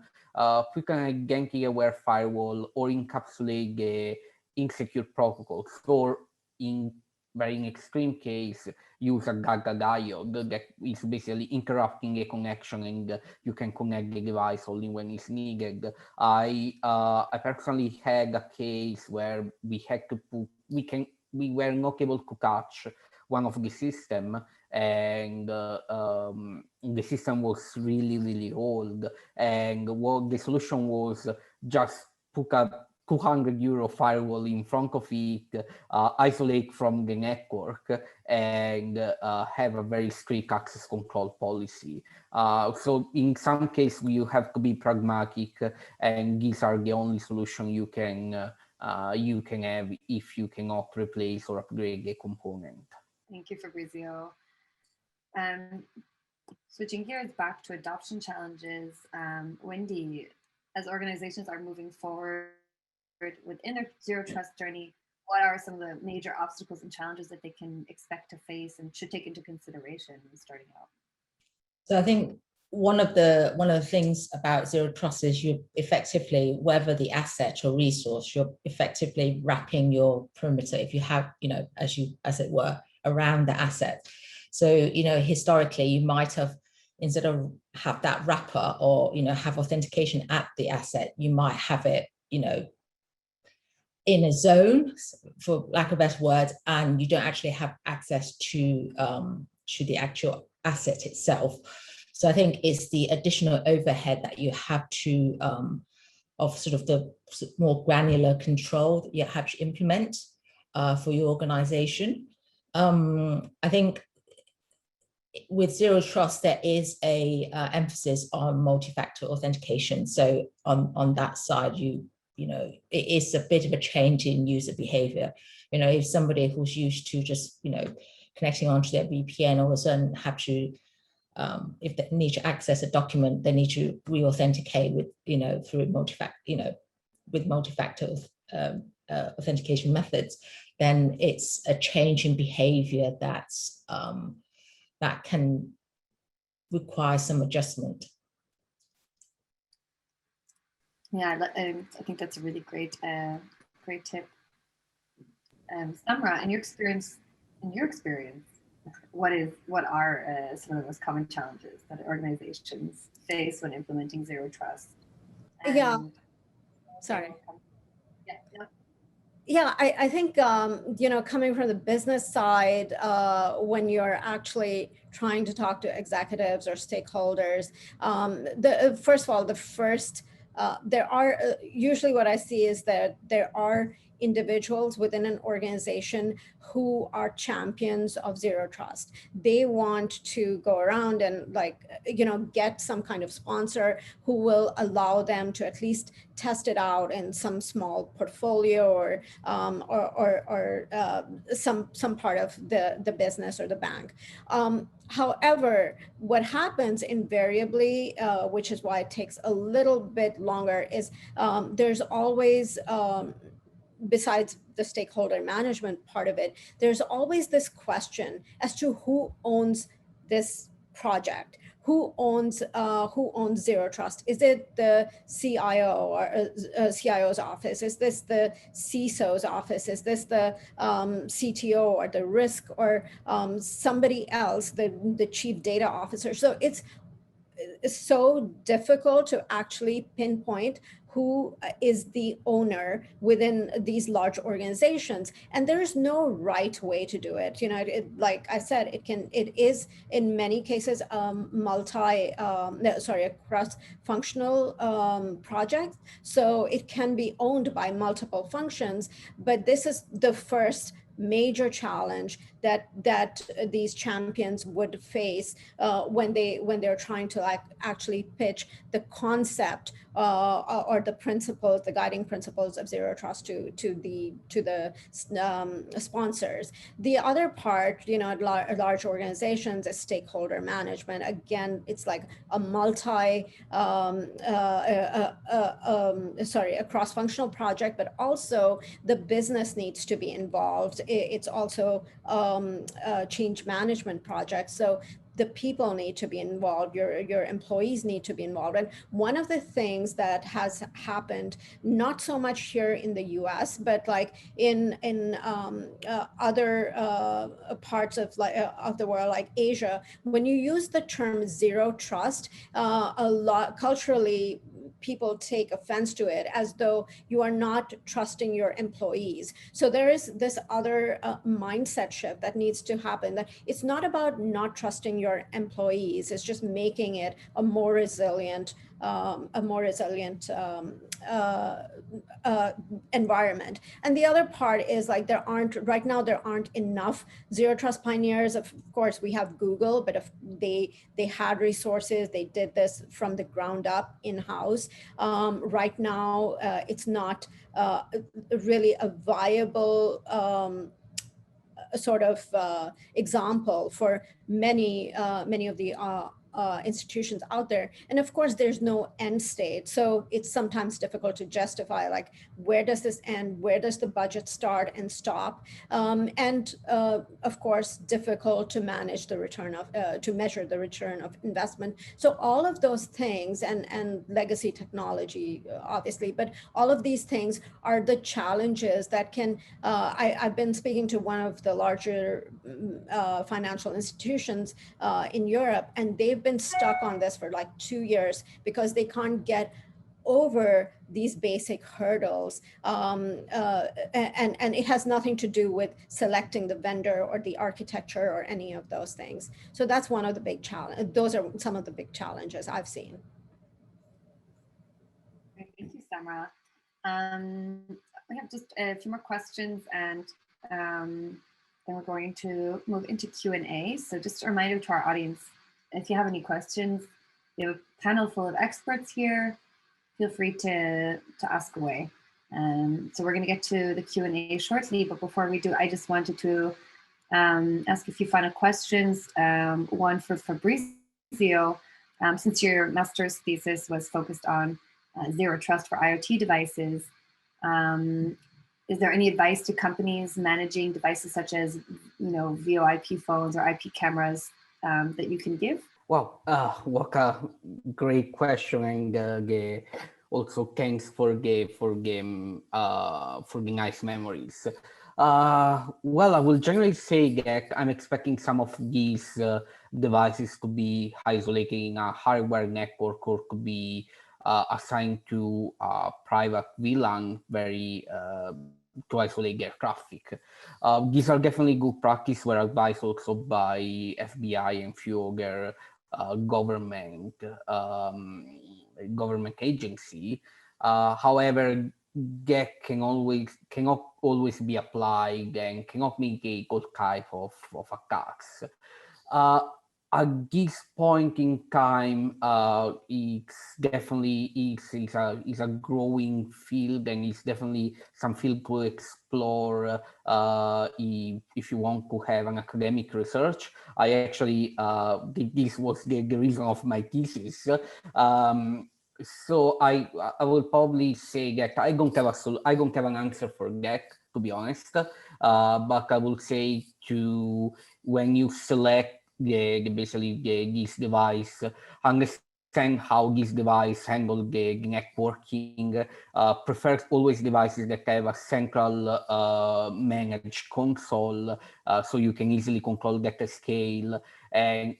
put an identity-aware firewall, or encapsulate the insecure protocols, or in very extreme case, use a Gaga diode that is basically interrupting a connection, and you can connect the device only when it's needed. I personally had a case where we had to put, we were not able to touch one of the system, and the system was really old, and what the solution was just put a €200 firewall in front of it, isolate from the network, and have a very strict access control policy. So in some cases, you have to be pragmatic, and these are the only solution you can have if you cannot replace or upgrade the component. Thank you, Fabrizio. Switching gears back to adoption challenges, Wendy, as organizations are moving forward within their zero trust journey, what are some of the major obstacles and challenges that they can expect to face and should take into consideration when starting out? So I think one of the things about zero trust is you effectively, whether the asset or resource, you're effectively wrapping your perimeter, if you have, as it were, around the asset. So, historically, you might have, instead of have that wrapper or, have authentication at the asset, you might have it, in a zone, for lack of a better word, and you don't actually have access to the actual asset itself. So I think it's the additional overhead that you have to, of sort of the more granular control that you have to implement for your organization. I think with zero trust, there is a emphasis on multi-factor authentication. So on that side, it is a bit of a change in user behavior. If somebody who's used to just, connecting onto their VPN, all of a sudden have to, if they need to access a document, they need to re-authenticate with, through with multi-factor authentication methods, then it's a change in behavior that's that can require some adjustment. Yeah, I think that's a really great tip. Samrah, in your experience, what are some of the most common challenges that organizations face when implementing zero trust? Yeah, I think, coming from the business side, when you're actually trying to talk to executives or stakeholders, first of all, there are, usually what I see is that there are individuals within an organization who are champions of zero trust. They want to go around and get some kind of sponsor who will allow them to at least test it out in some small portfolio or some part of the business or the bank. However, what happens invariably, which is why it takes a little bit longer, is there's always, besides the stakeholder management part of it, there's always this question as to who owns this project. Who owns zero trust? Is it the CIO or CIO's office? Is this the CISO's office? Is this the CTO or the risk or somebody else, the chief data officer? So it's so difficult to actually pinpoint who is the owner within these large organizations, and there is no right way to do it. Like I said, it is in many cases a cross-functional project, so it can be owned by multiple functions. But this is the first major challenge that these champions would face when they're trying to like actually pitch the concept or the principles, the guiding principles of zero trust to the sponsors. The other part, you know, large organizations, is stakeholder management. Again, it's like a a cross-functional project, but also the business needs to be involved. It's also a change management project. So the people need to be involved, your employees need to be involved. And one of the things that has happened, not so much here in the US, but like in other parts of the world, like Asia, when you use the term zero trust, a lot culturally, people take offense to it as though you are not trusting your employees. So there is this other mindset shift that needs to happen, that it's not about not trusting your employees, it's just making it a more resilient environment. And the other part is like right now there aren't enough zero trust pioneers. Of course, we have Google, but if they had resources, they did this from the ground up in-house. Right now, it's not really a viable sort of example for many of the institutions out there. And of course, there's no end state. So it's sometimes difficult to justify, like, where does this end? Where does the budget start and stop? And of course, difficult to manage the return of, to measure the return of investment. So all of those things, and legacy technology, obviously, but all of these things are the challenges that can, I've been speaking to one of the larger financial institutions in Europe, and they've been stuck on this for like 2 years because they can't get over these basic hurdles, and it has nothing to do with selecting the vendor or the architecture or any of those things. So that's one of the big challenges. Those are some of the big challenges I've seen. Thank you, Samrah. We have just a few more questions, and then we're going to move into Q&A. So just a reminder to our audience, if you have any questions, we have a panel full of experts here. Feel free to ask away. So we're going to get to the Q&A shortly, but before we do, I just wanted to ask a few final questions. One for Fabrizio, since your master's thesis was focused on zero trust for IoT devices, is there any advice to companies managing devices such as, VoIP phones or IP cameras that you can give? Well, what a great question, and also thanks for the nice memories. Well, I will generally say that I'm expecting some of these devices to be isolated in a hardware network, or could be assigned to a private VLAN to isolate their traffic. These are definitely good practice, were advised also by FBI and few other government agency. However, that cannot always be applied and cannot mitigate all type of attacks. At this point in time, it's definitely is a growing field, and it's definitely some field to explore if you want to have an academic research. I actually this was the reason of my thesis. So I will probably say that I don't have an answer for that, to be honest. But I will say when you select this device, understand how this device handle the networking. Prefer always devices that have a central managed console, so you can easily control data scale, and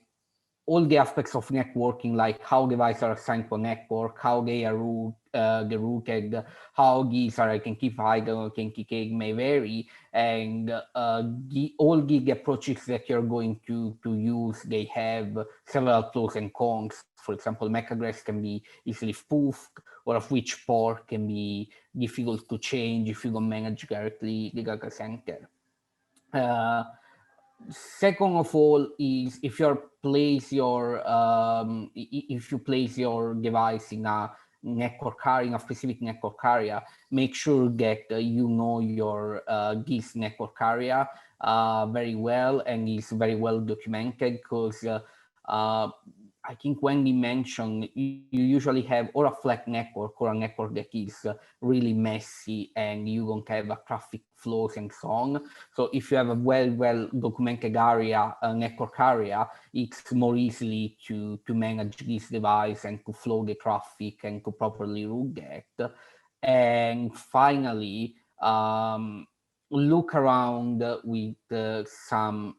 all the aspects of networking, like how devices are assigned to a network, how they are routed, how these are identified or authenticated may vary, and all the approaches that you're going to use, they have several pros and cons. For example, MAC address can be easily spoofed, or of which port can be difficult to change if you don't manage directly the data center. Second of all is if you place your device in a network area, in a specific network area, make sure that you know your this network area very well, and is very well documented, because I think Wendy mentioned you usually have or a flat network or a network that is really messy and you don't have a traffic flows and so on. So if you have a well documented area, a network area, it's more easily to manage this device and to flow the traffic and to properly route that. And finally, look around with some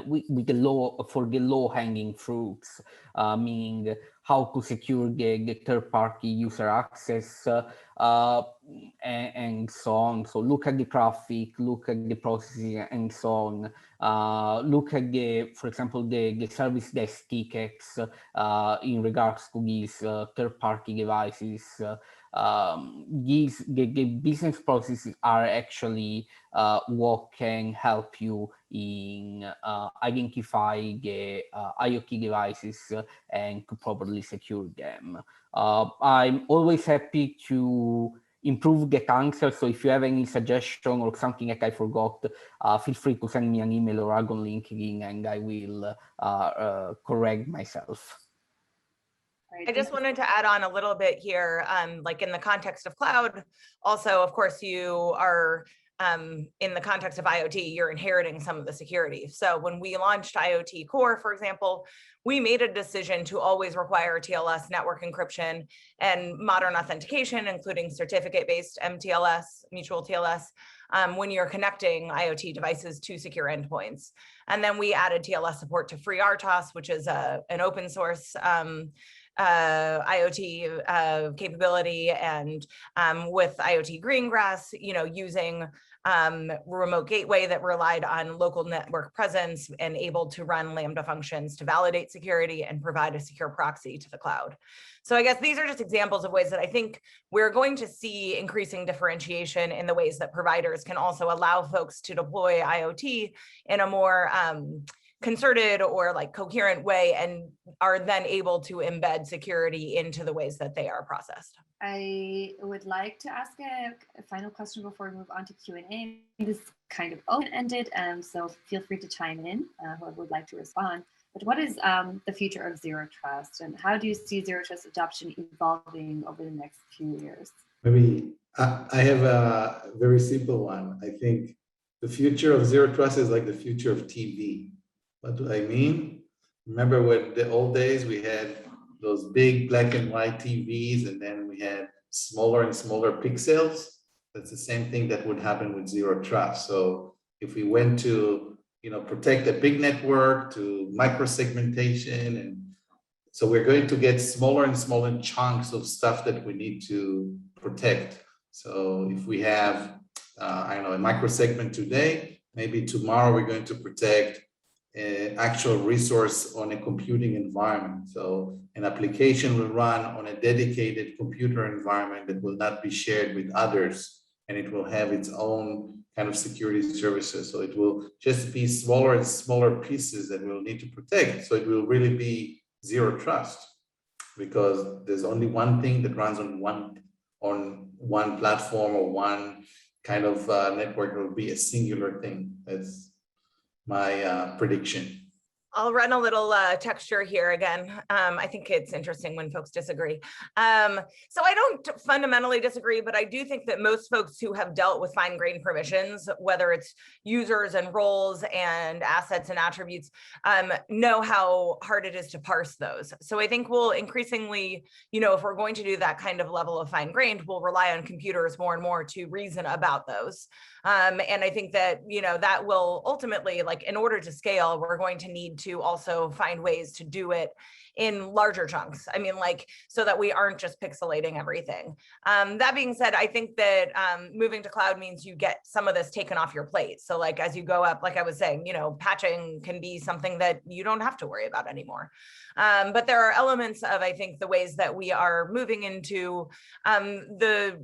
with the low-hanging fruits, meaning how to secure the third-party user access and so on. So look at the traffic, look at the processing, and so on. Look at for example, the service desk tickets in regards to these third-party devices. The business processes are actually what can help you in identify the IoT devices and to properly secure them. I'm always happy to improve the answer. So if you have any suggestion or something that I forgot, feel free to send me an email or on LinkedIn, and I will correct myself. I just wanted to add on a little bit here, like in the context of cloud. Also, of course, you are in the context of IoT, you're inheriting some of the security. So when we launched IoT Core, for example, we made a decision to always require TLS network encryption and modern authentication, including certificate-based MTLS, mutual TLS, when you're connecting IoT devices to secure endpoints. And then we added TLS support to FreeRTOS, which is an open source IoT capability, and with IoT Greengrass, using remote gateway that relied on local network presence and able to run Lambda functions to validate security and provide a secure proxy to the cloud. So I guess these are just examples of ways that I think we're going to see increasing differentiation in the ways that providers can also allow folks to deploy IoT in a more concerted or like coherent way, and are then able to embed security into the ways that they are processed. I would like to ask a final question before we move on to Q&A. This is kind of open-ended, so feel free to chime in, whoever would like to respond. But what is the future of Zero Trust, and how do you see Zero Trust adoption evolving over the next few years? Maybe I have a very simple one. I think the future of Zero Trust is like the future of TV. What do I mean? Remember when the old days we had those big black and white TVs, and then we had smaller and smaller pixels? That's the same thing that would happen with Zero Trust. So if we went to protect a big network to micro-segmentation, and so we're going to get smaller and smaller chunks of stuff that we need to protect. So if we have, I don't know, a micro-segment today, maybe tomorrow we're going to protect actual resource on a computing environment. So an application will run on a dedicated computer environment that will not be shared with others, and it will have its own kind of security services. So it will just be smaller and smaller pieces that we'll need to protect. So it will really be Zero Trust, because there's only one thing that runs on one platform or one kind of network. It will be a singular thing. That's my prediction. I'll run a little texture here again. I think it's interesting when folks disagree. So I don't fundamentally disagree, but I do think that most folks who have dealt with fine-grained permissions, whether it's users and roles and assets and attributes, know how hard it is to parse those. So I think we'll increasingly, if we're going to do that kind of level of fine-grained, we'll rely on computers more and more to reason about those. And I think that, that will ultimately, like, in order to scale, we're going to need to also find ways to do it in larger chunks. I mean, like, so that we aren't just pixelating everything. That being said, I think that moving to cloud means you get some of this taken off your plate. So like, as you go up, like I was saying, patching can be something that you don't have to worry about anymore. But there are elements of, I think, the ways that we are moving into the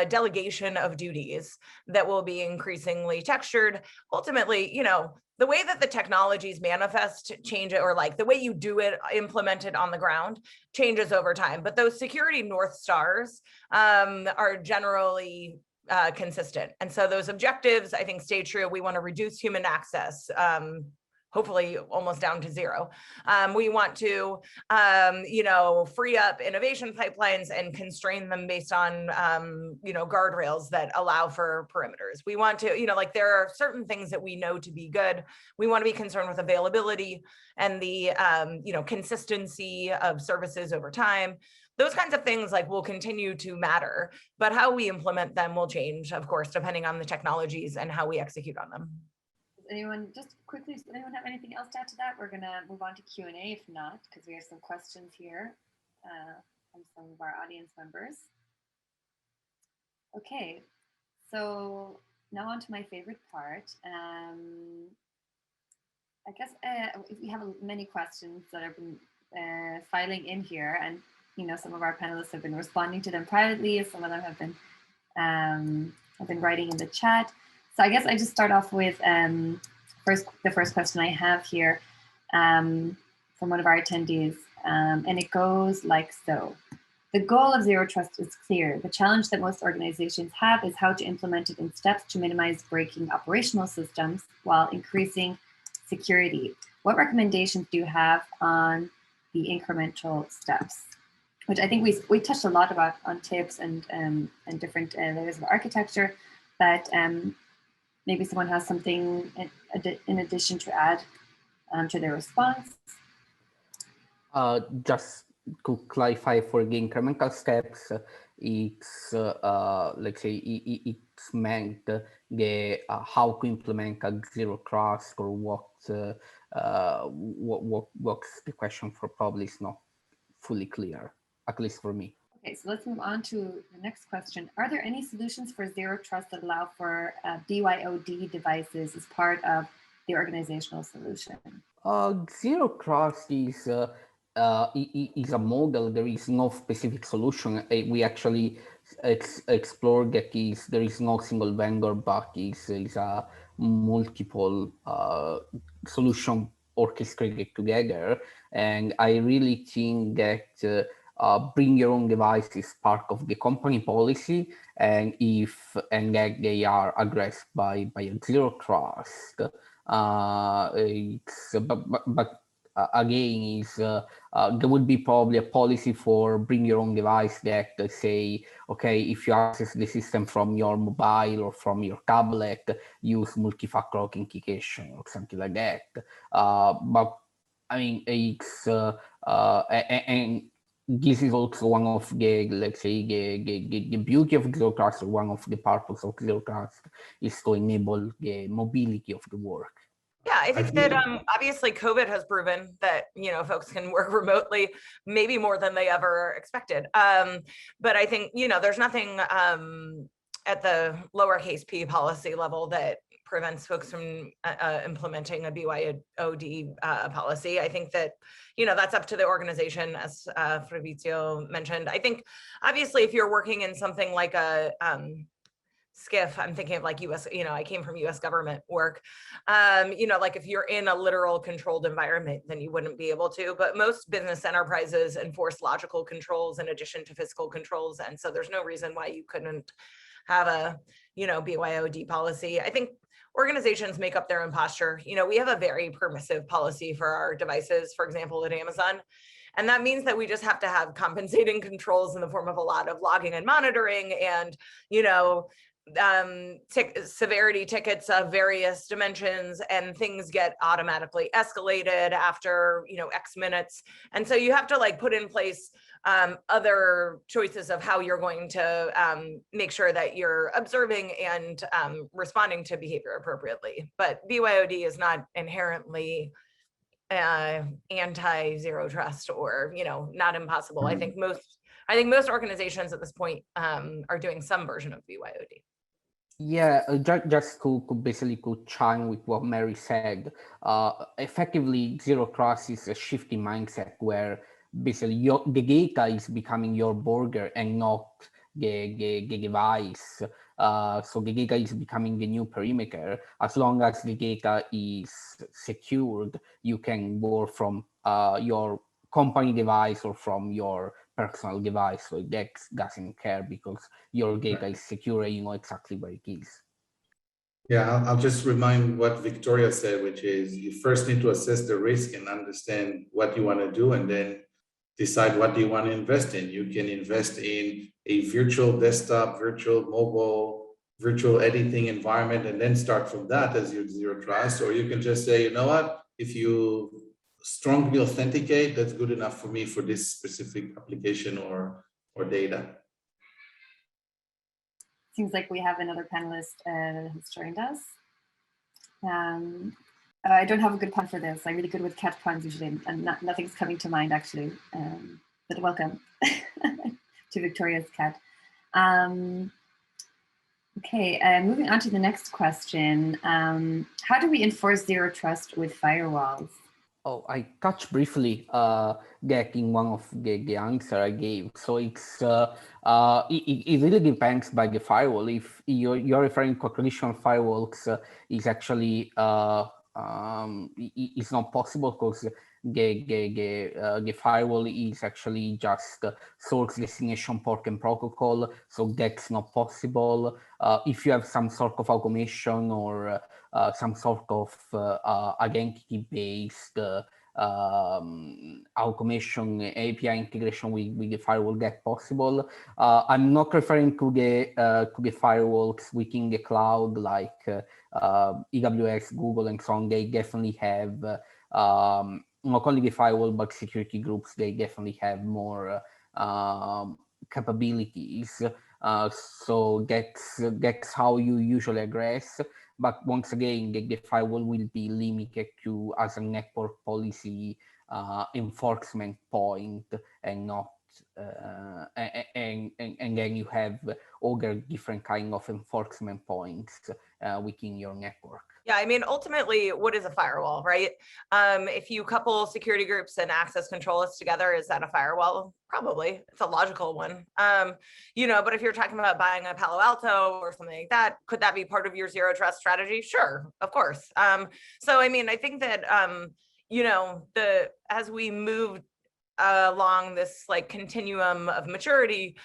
delegation of duties that will be increasingly textured. Ultimately, you know, the way that the technologies manifest change it, or like the way you do it, implement it on the ground, changes over time. But those security North Stars are generally consistent. And so those objectives, I think, stay true. We want to reduce human access, hopefully almost down to zero. We want to, you know, free up innovation pipelines and constrain them based on, you know, guardrails that allow for perimeters. We want to, you know, like there are certain things that we know to be good. We want to be concerned with availability and the, you know, consistency of services over time. Those kinds of things like will continue to matter, but how we implement them will change, of course, depending on the technologies and how we execute on them. Does anyone, just quickly, does anyone have anything else to add to that? We're gonna move on to Q&A if not, because we have some questions here from some of our audience members. Okay, so now on to my favorite part. I guess we have many questions that have been filing in here, and you know, some of our panelists have been responding to them privately. Some of them have been writing in the chat. So I guess I just start off with the first question I have here from one of our attendees, and it goes like so. The goal of Zero Trust is clear. The challenge that most organizations have is how to implement it in steps to minimize breaking operational systems while increasing security. What recommendations do you have on the incremental steps? Which I think we touched a lot about on tips and different layers of architecture, but maybe someone has something in addition to add to their response. Just to clarify, for the incremental steps, it's let's say it's meant the how to implement a zero trust, or what's the question for probably is not fully clear, at least for me. Okay, so let's move on to the next question. Are there any solutions for Zero Trust that allow for BYOD devices as part of the organizational solution? Zero Trust is a model. There is no specific solution. We actually explore that there is no single vendor, but is a multiple solution orchestrated together. And I really think that bring your own device is part of the company policy, and that they are addressed by a zero trust. Again, there would be probably a policy for bring your own device that say, okay, if you access the system from your mobile or from your tablet, use multi-factor authentication or something like that. But I mean, it's and this is also one of the, let's say, the beauty of Zero Trust, or one of the purpose of Zero Trust is to enable the mobility of the work. Yeah, I think that obviously COVID has proven that, you know, folks can work remotely, maybe more than they ever expected. But I think, you know, there's nothing at the lowercase p policy level that prevents folks from implementing a BYOD policy. I think that, you know, that's up to the organization, as Fabrizio mentioned. I think, obviously, if you're working in something like a SCIF, I'm thinking of like US, you know, I came from US government work. You know, like if you're in a literal controlled environment, then you wouldn't be able to, but most business enterprises enforce logical controls in addition to physical controls. And so there's no reason why you couldn't have a, you know, BYOD policy. I think organizations make up their own posture. You know, we have a very permissive policy for our devices, for example, at Amazon. And that means that we just have to have compensating controls in the form of a lot of logging and monitoring and, you know, severity tickets of various dimensions, and things get automatically escalated after, you know, X minutes. And so you have to like put in place other choices of how you're going to make sure that you're observing and responding to behavior appropriately. But BYOD is not inherently anti-zero trust, or, you know, not impossible. I think most organizations at this point are doing some version of BYOD. Yeah, just to basically chime with what Mary said, effectively Zero Trust is a shifting mindset where basically the data is becoming your burger and not the device. So the data is becoming the new perimeter. As long as the data is secured, you can work from your company device or from your personal device. So that doesn't care because your data is secure and you know exactly where it is. Yeah, I'll just remind what Victoria said, which is you first need to assess the risk and understand what you want to do, and then decide what do you want to invest in. You can invest in a virtual desktop, virtual mobile, virtual editing environment, and then start from that as your zero trust. Or you can just say, you know what, if you strongly authenticate, that's good enough for me for this specific application or data. Seems like we have another panelist who's joined us. I don't have a good pun for this. I'm really good with cat puns usually, and nothing's coming to mind actually. But welcome to Victoria's cat. Okay, moving on to the next question. How do we enforce zero trust with firewalls? Oh, I touched briefly getting one of the answer I gave. So it's it really depends by the firewall. If you're referring to traditional firewalls, is actually it's not possible because the firewall is actually just source destination port and protocol, so that's not possible. If you have some sort of automation or some sort of identity-based automation API integration with the firewall, that possible. I'm not referring to the firewalls within the cloud like AWS, Google, and so on. They definitely have not only the firewall but security groups. They definitely have more capabilities. So that's how you usually address. But once again, the firewall will be limited to as a network policy enforcement point, and not and then you have other different kind of enforcement points within your network. Yeah, I mean, ultimately, what is a firewall, right? If you couple security groups and access control lists together, is that a firewall? Probably. It's a logical one. You know, but if you're talking about buying a Palo Alto or something like that, could that be part of your zero trust strategy? Sure, of course. So, I mean, I think that, you know, as we move along this like continuum of maturity,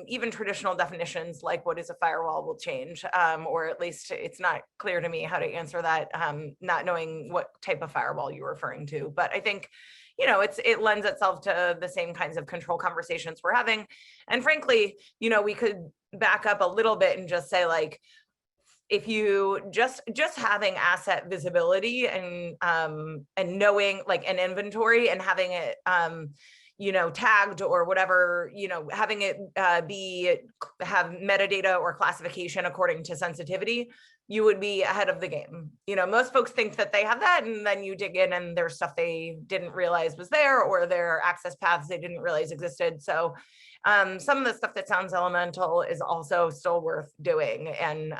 even traditional definitions like what is a firewall will change, or at least it's not clear to me how to answer that, not knowing what type of firewall you're referring to. But I think, you know, it lends itself to the same kinds of control conversations we're having. And frankly, you know, we could back up a little bit and just say, like, if you just having asset visibility and knowing like an inventory and having it you know, tagged or whatever, you know, having it have metadata or classification according to sensitivity, you would be ahead of the game. You know, most folks think that they have that, and then you dig in and there's stuff they didn't realize was there, or their access paths they didn't realize existed. So some of the stuff that sounds elemental is also still worth doing. And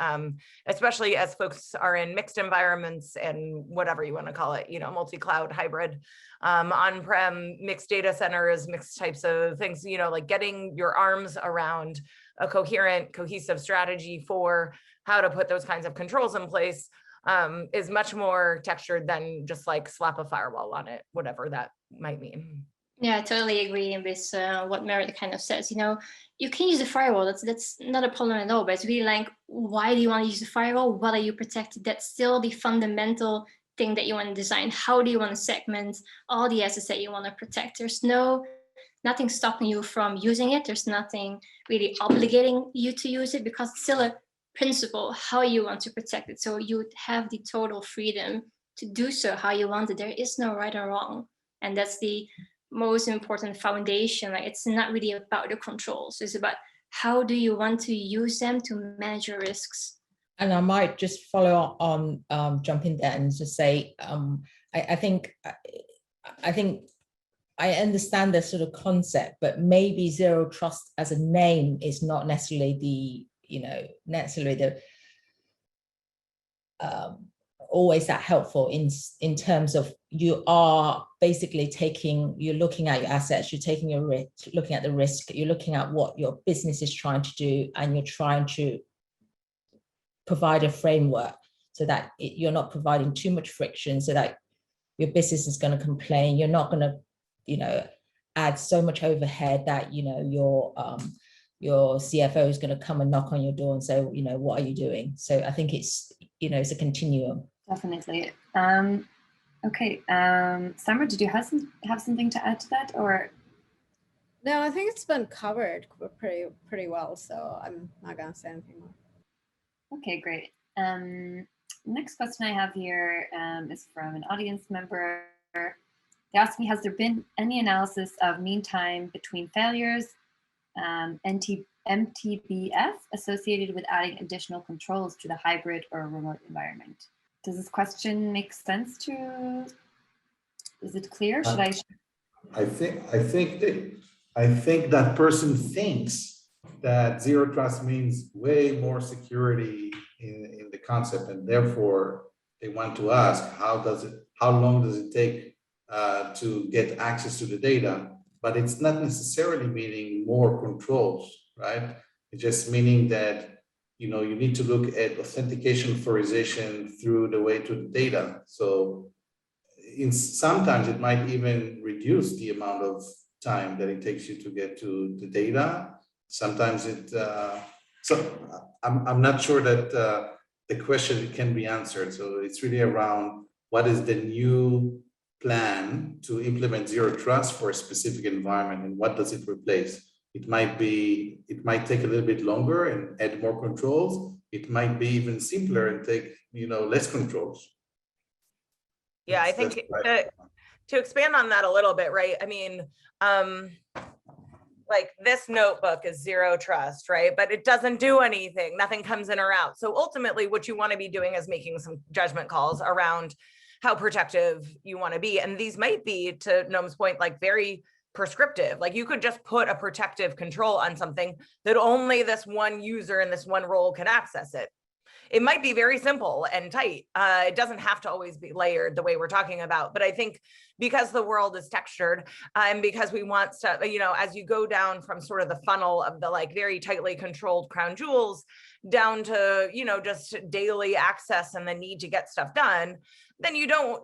especially as folks are in mixed environments and whatever you want to call it, you know, multi-cloud, hybrid, on-prem, mixed data centers, mixed types of things, you know, like getting your arms around a coherent, cohesive strategy for how to put those kinds of controls in place is much more textured than just like slap a firewall on it, whatever that might mean. Yeah, I totally agree with what Merritt kind of says. You know, you can use the firewall. That's not a problem at all. But it's really like, why do you want to use the firewall? What are you protecting? That's still the fundamental thing that you want to design. How do you want to segment all the assets that you want to protect? There's nothing stopping you from using it. There's nothing really obligating you to use it, because it's still a principle how you want to protect it. So you have the total freedom to do so how you want it. There is no right or wrong, and that's the most important foundation. Like, it's not really about the controls. It's about how do you want to use them to manage your risks. And I might just follow on, jump in there and just say, I think I understand the sort of concept, but maybe zero trust as a name is not necessarily the, you know, always that helpful in terms of you are basically you're looking at your assets, you're taking your risk, looking at the risk, you're looking at what your business is trying to do, and you're trying to provide a framework so that you're not providing too much friction, so that your business is going to complain. You're not going to, add so much overhead that, your CFO is going to come and knock on your door and say, what are you doing? So I think it's, it's a continuum. Definitely. Okay. Samrah, did you have something to add to that, or? No, I think it's been covered pretty well, so I'm not going to say anything more. Okay, great. Next question I have here is from an audience member. They asked me, has there been any analysis of mean time between failures, MTBF, associated with adding additional controls to the hybrid or remote environment? Does this question make sense to? Is it clear? Should I? I think that person thinks that zero trust means way more security in the concept, and therefore they want to ask, how long does it take to get access to the data? But it's not necessarily meaning more controls, right? It's just meaning that you need to look at authentication authorization through the way to the data. So sometimes it might even reduce the amount of time that it takes you to get to the data. Sometimes so I'm not sure that the question can be answered. So it's really around what is the new plan to implement zero trust for a specific environment, and what does it replace? It might take a little bit longer and add more controls. It might be even simpler and take less controls. Yeah, I think to expand on that a little bit, right? I mean, like this notebook is zero trust, right? But it doesn't do anything. Nothing comes in or out. So ultimately what you want to be doing is making some judgment calls around how protective you want to be. And these might be, to Noam's point, like very prescriptive. Like you could just put a protective control on something that only this one user in this one role can access it. It might be very simple and tight. It doesn't have to always be layered the way we're talking about. But I think because the world is textured and because we want to, as you go down from sort of the funnel of the like very tightly controlled crown jewels down to, just daily access and the need to get stuff done, then you don't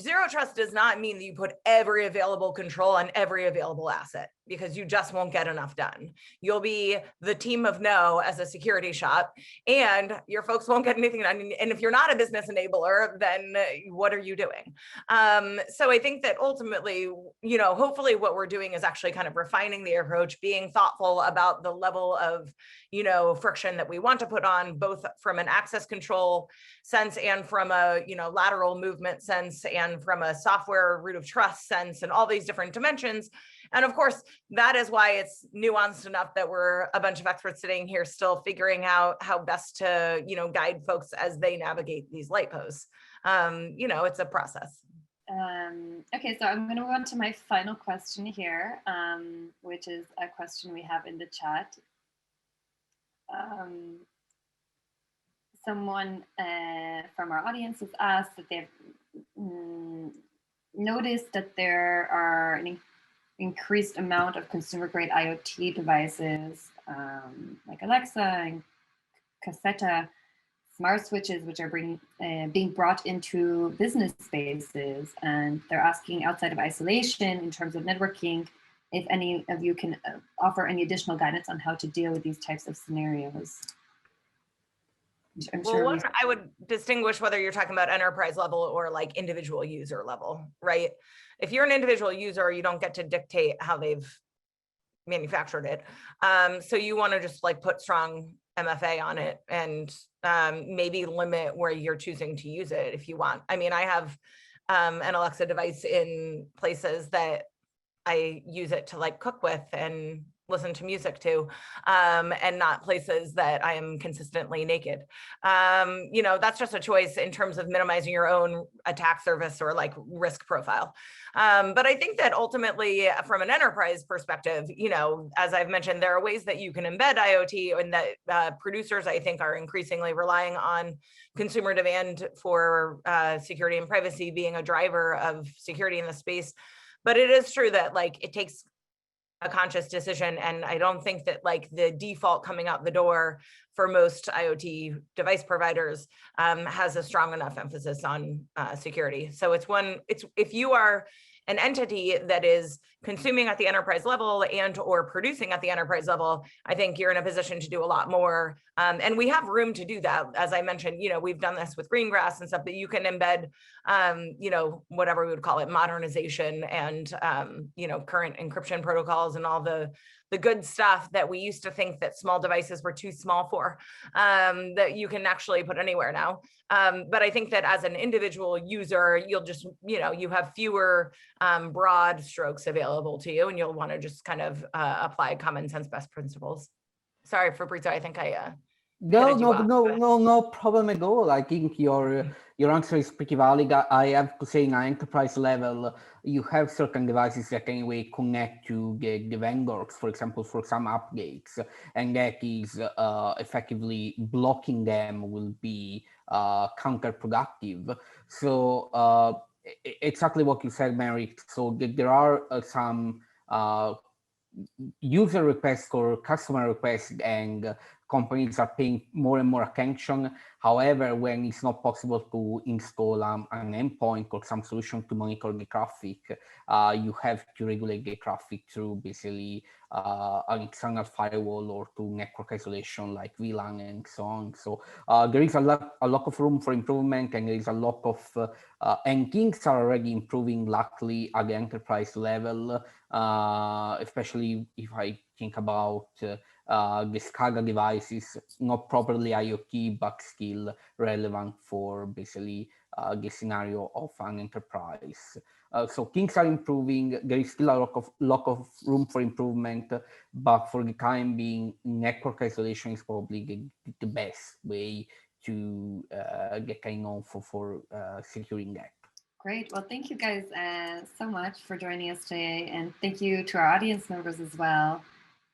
zero trust does not mean that you put every available control on every available asset, because you just won't get enough done. You'll be the team of no as a security shop, and your folks won't get anything done. And if you're not a business enabler, then what are you doing? So I think that ultimately, hopefully what we're doing is actually kind of refining the approach, being thoughtful about the level of, friction that we want to put on, both from an access control sense and from a, lateral movement sense and from a software root of trust sense, and all these different dimensions. And of course, that is why it's nuanced enough that we're a bunch of experts sitting here still figuring out how best to, guide folks as they navigate these light posts. It's a process. Okay, so I'm going to move on to my final question here, which is a question we have in the chat. Someone from our audience has asked that they've noticed that there are an increased amount of consumer-grade IoT devices like Alexa and Cassetta, smart switches, which are being brought into business spaces. And they're asking, outside of isolation, in terms of networking, if any of you can offer any additional guidance on how to deal with these types of scenarios. I would distinguish whether you're talking about enterprise level or like individual user level, right? If you're an individual user, you don't get to dictate how they've manufactured it. So you want to just put strong MFA on it and maybe limit where you're choosing to use it if you want. I mean, I have an Alexa device in places that I use it to cook with, and listen to music to, and not places that I am consistently naked. You know, that's just a choice in terms of minimizing your own attack surface or like risk profile. But I think that ultimately from an enterprise perspective, you know, as I've mentioned, there are ways that you can embed IoT, and that producers, I think, are increasingly relying on consumer demand for security and privacy being a driver of security in the space. But it is true that like it takes a conscious decision. And I don't think that like the default coming out the door for most IoT device providers has a strong enough emphasis on security. So it's if you are an entity that is consuming at the enterprise level and or producing at the enterprise level, I think you're in a position to do a lot more. And we have room to do that. As I mentioned, you know, we've done this with Greengrass and stuff, that you can embed, you know, whatever we would call it, modernization and, you know, current encryption protocols and all the good stuff that we used to think that small devices were too small for, that you can actually put anywhere now. But I think that as an individual user, you'll just, you know, you have fewer broad strokes available to you, and you'll want to just kind of apply common sense best principles. Sorry, Fabrizio, I think I No problem at all. I think your answer is pretty valid. I have to say, in an enterprise level, you have certain devices that anyway connect to the vendors, for example, for some updates, and that is effectively blocking them will be counterproductive. So exactly what you said, Merritt. So there are some user requests or customer requests, and companies are paying more and more attention. However, when it's not possible to install an endpoint or some solution to monitor the traffic, you have to regulate the traffic through basically an external firewall or to network isolation like VLAN and so on. So there is a lot of room for improvement, and there is a lot of, and things are already improving luckily at the enterprise level, especially if I think about the SCADA devices, not properly IoT, but still relevant for basically the scenario of an enterprise. So things are improving. There is still a lot of room for improvement, but for the time being, network isolation is probably the best way to get kind of for securing that. Great. Well, thank you guys so much for joining us today. And thank you to our audience members as well.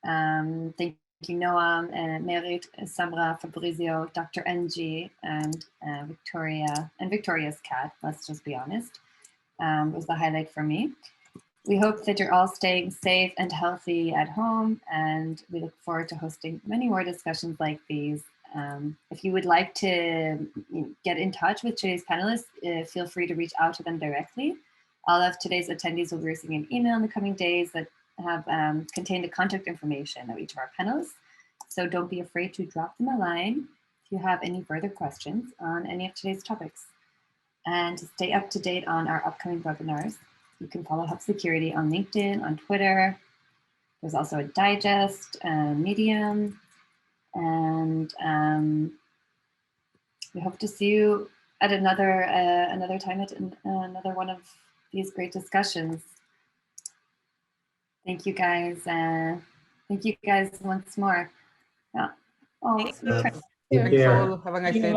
Thank you, Noam, and Merritt, Samrah, Fabrizio, Dr. NG, and Victoria, and Victoria's cat, let's just be honest, was the highlight for me. We hope that you're all staying safe and healthy at home, and we look forward to hosting many more discussions like these. If you would like to get in touch with today's panelists, feel free to reach out to them directly. All of today's attendees will be receiving an email in the coming days that have contained the contact information of each of our panelists. So don't be afraid to drop them a line if you have any further questions on any of today's topics. And to stay up to date on our upcoming webinars, you can follow Hub Security on LinkedIn, on Twitter. There's also a digest, Medium, and we hope to see you at another time at another one of these great discussions. Thank you guys. Thank you guys once more. Yeah. Oh, Take care. Have a nice day.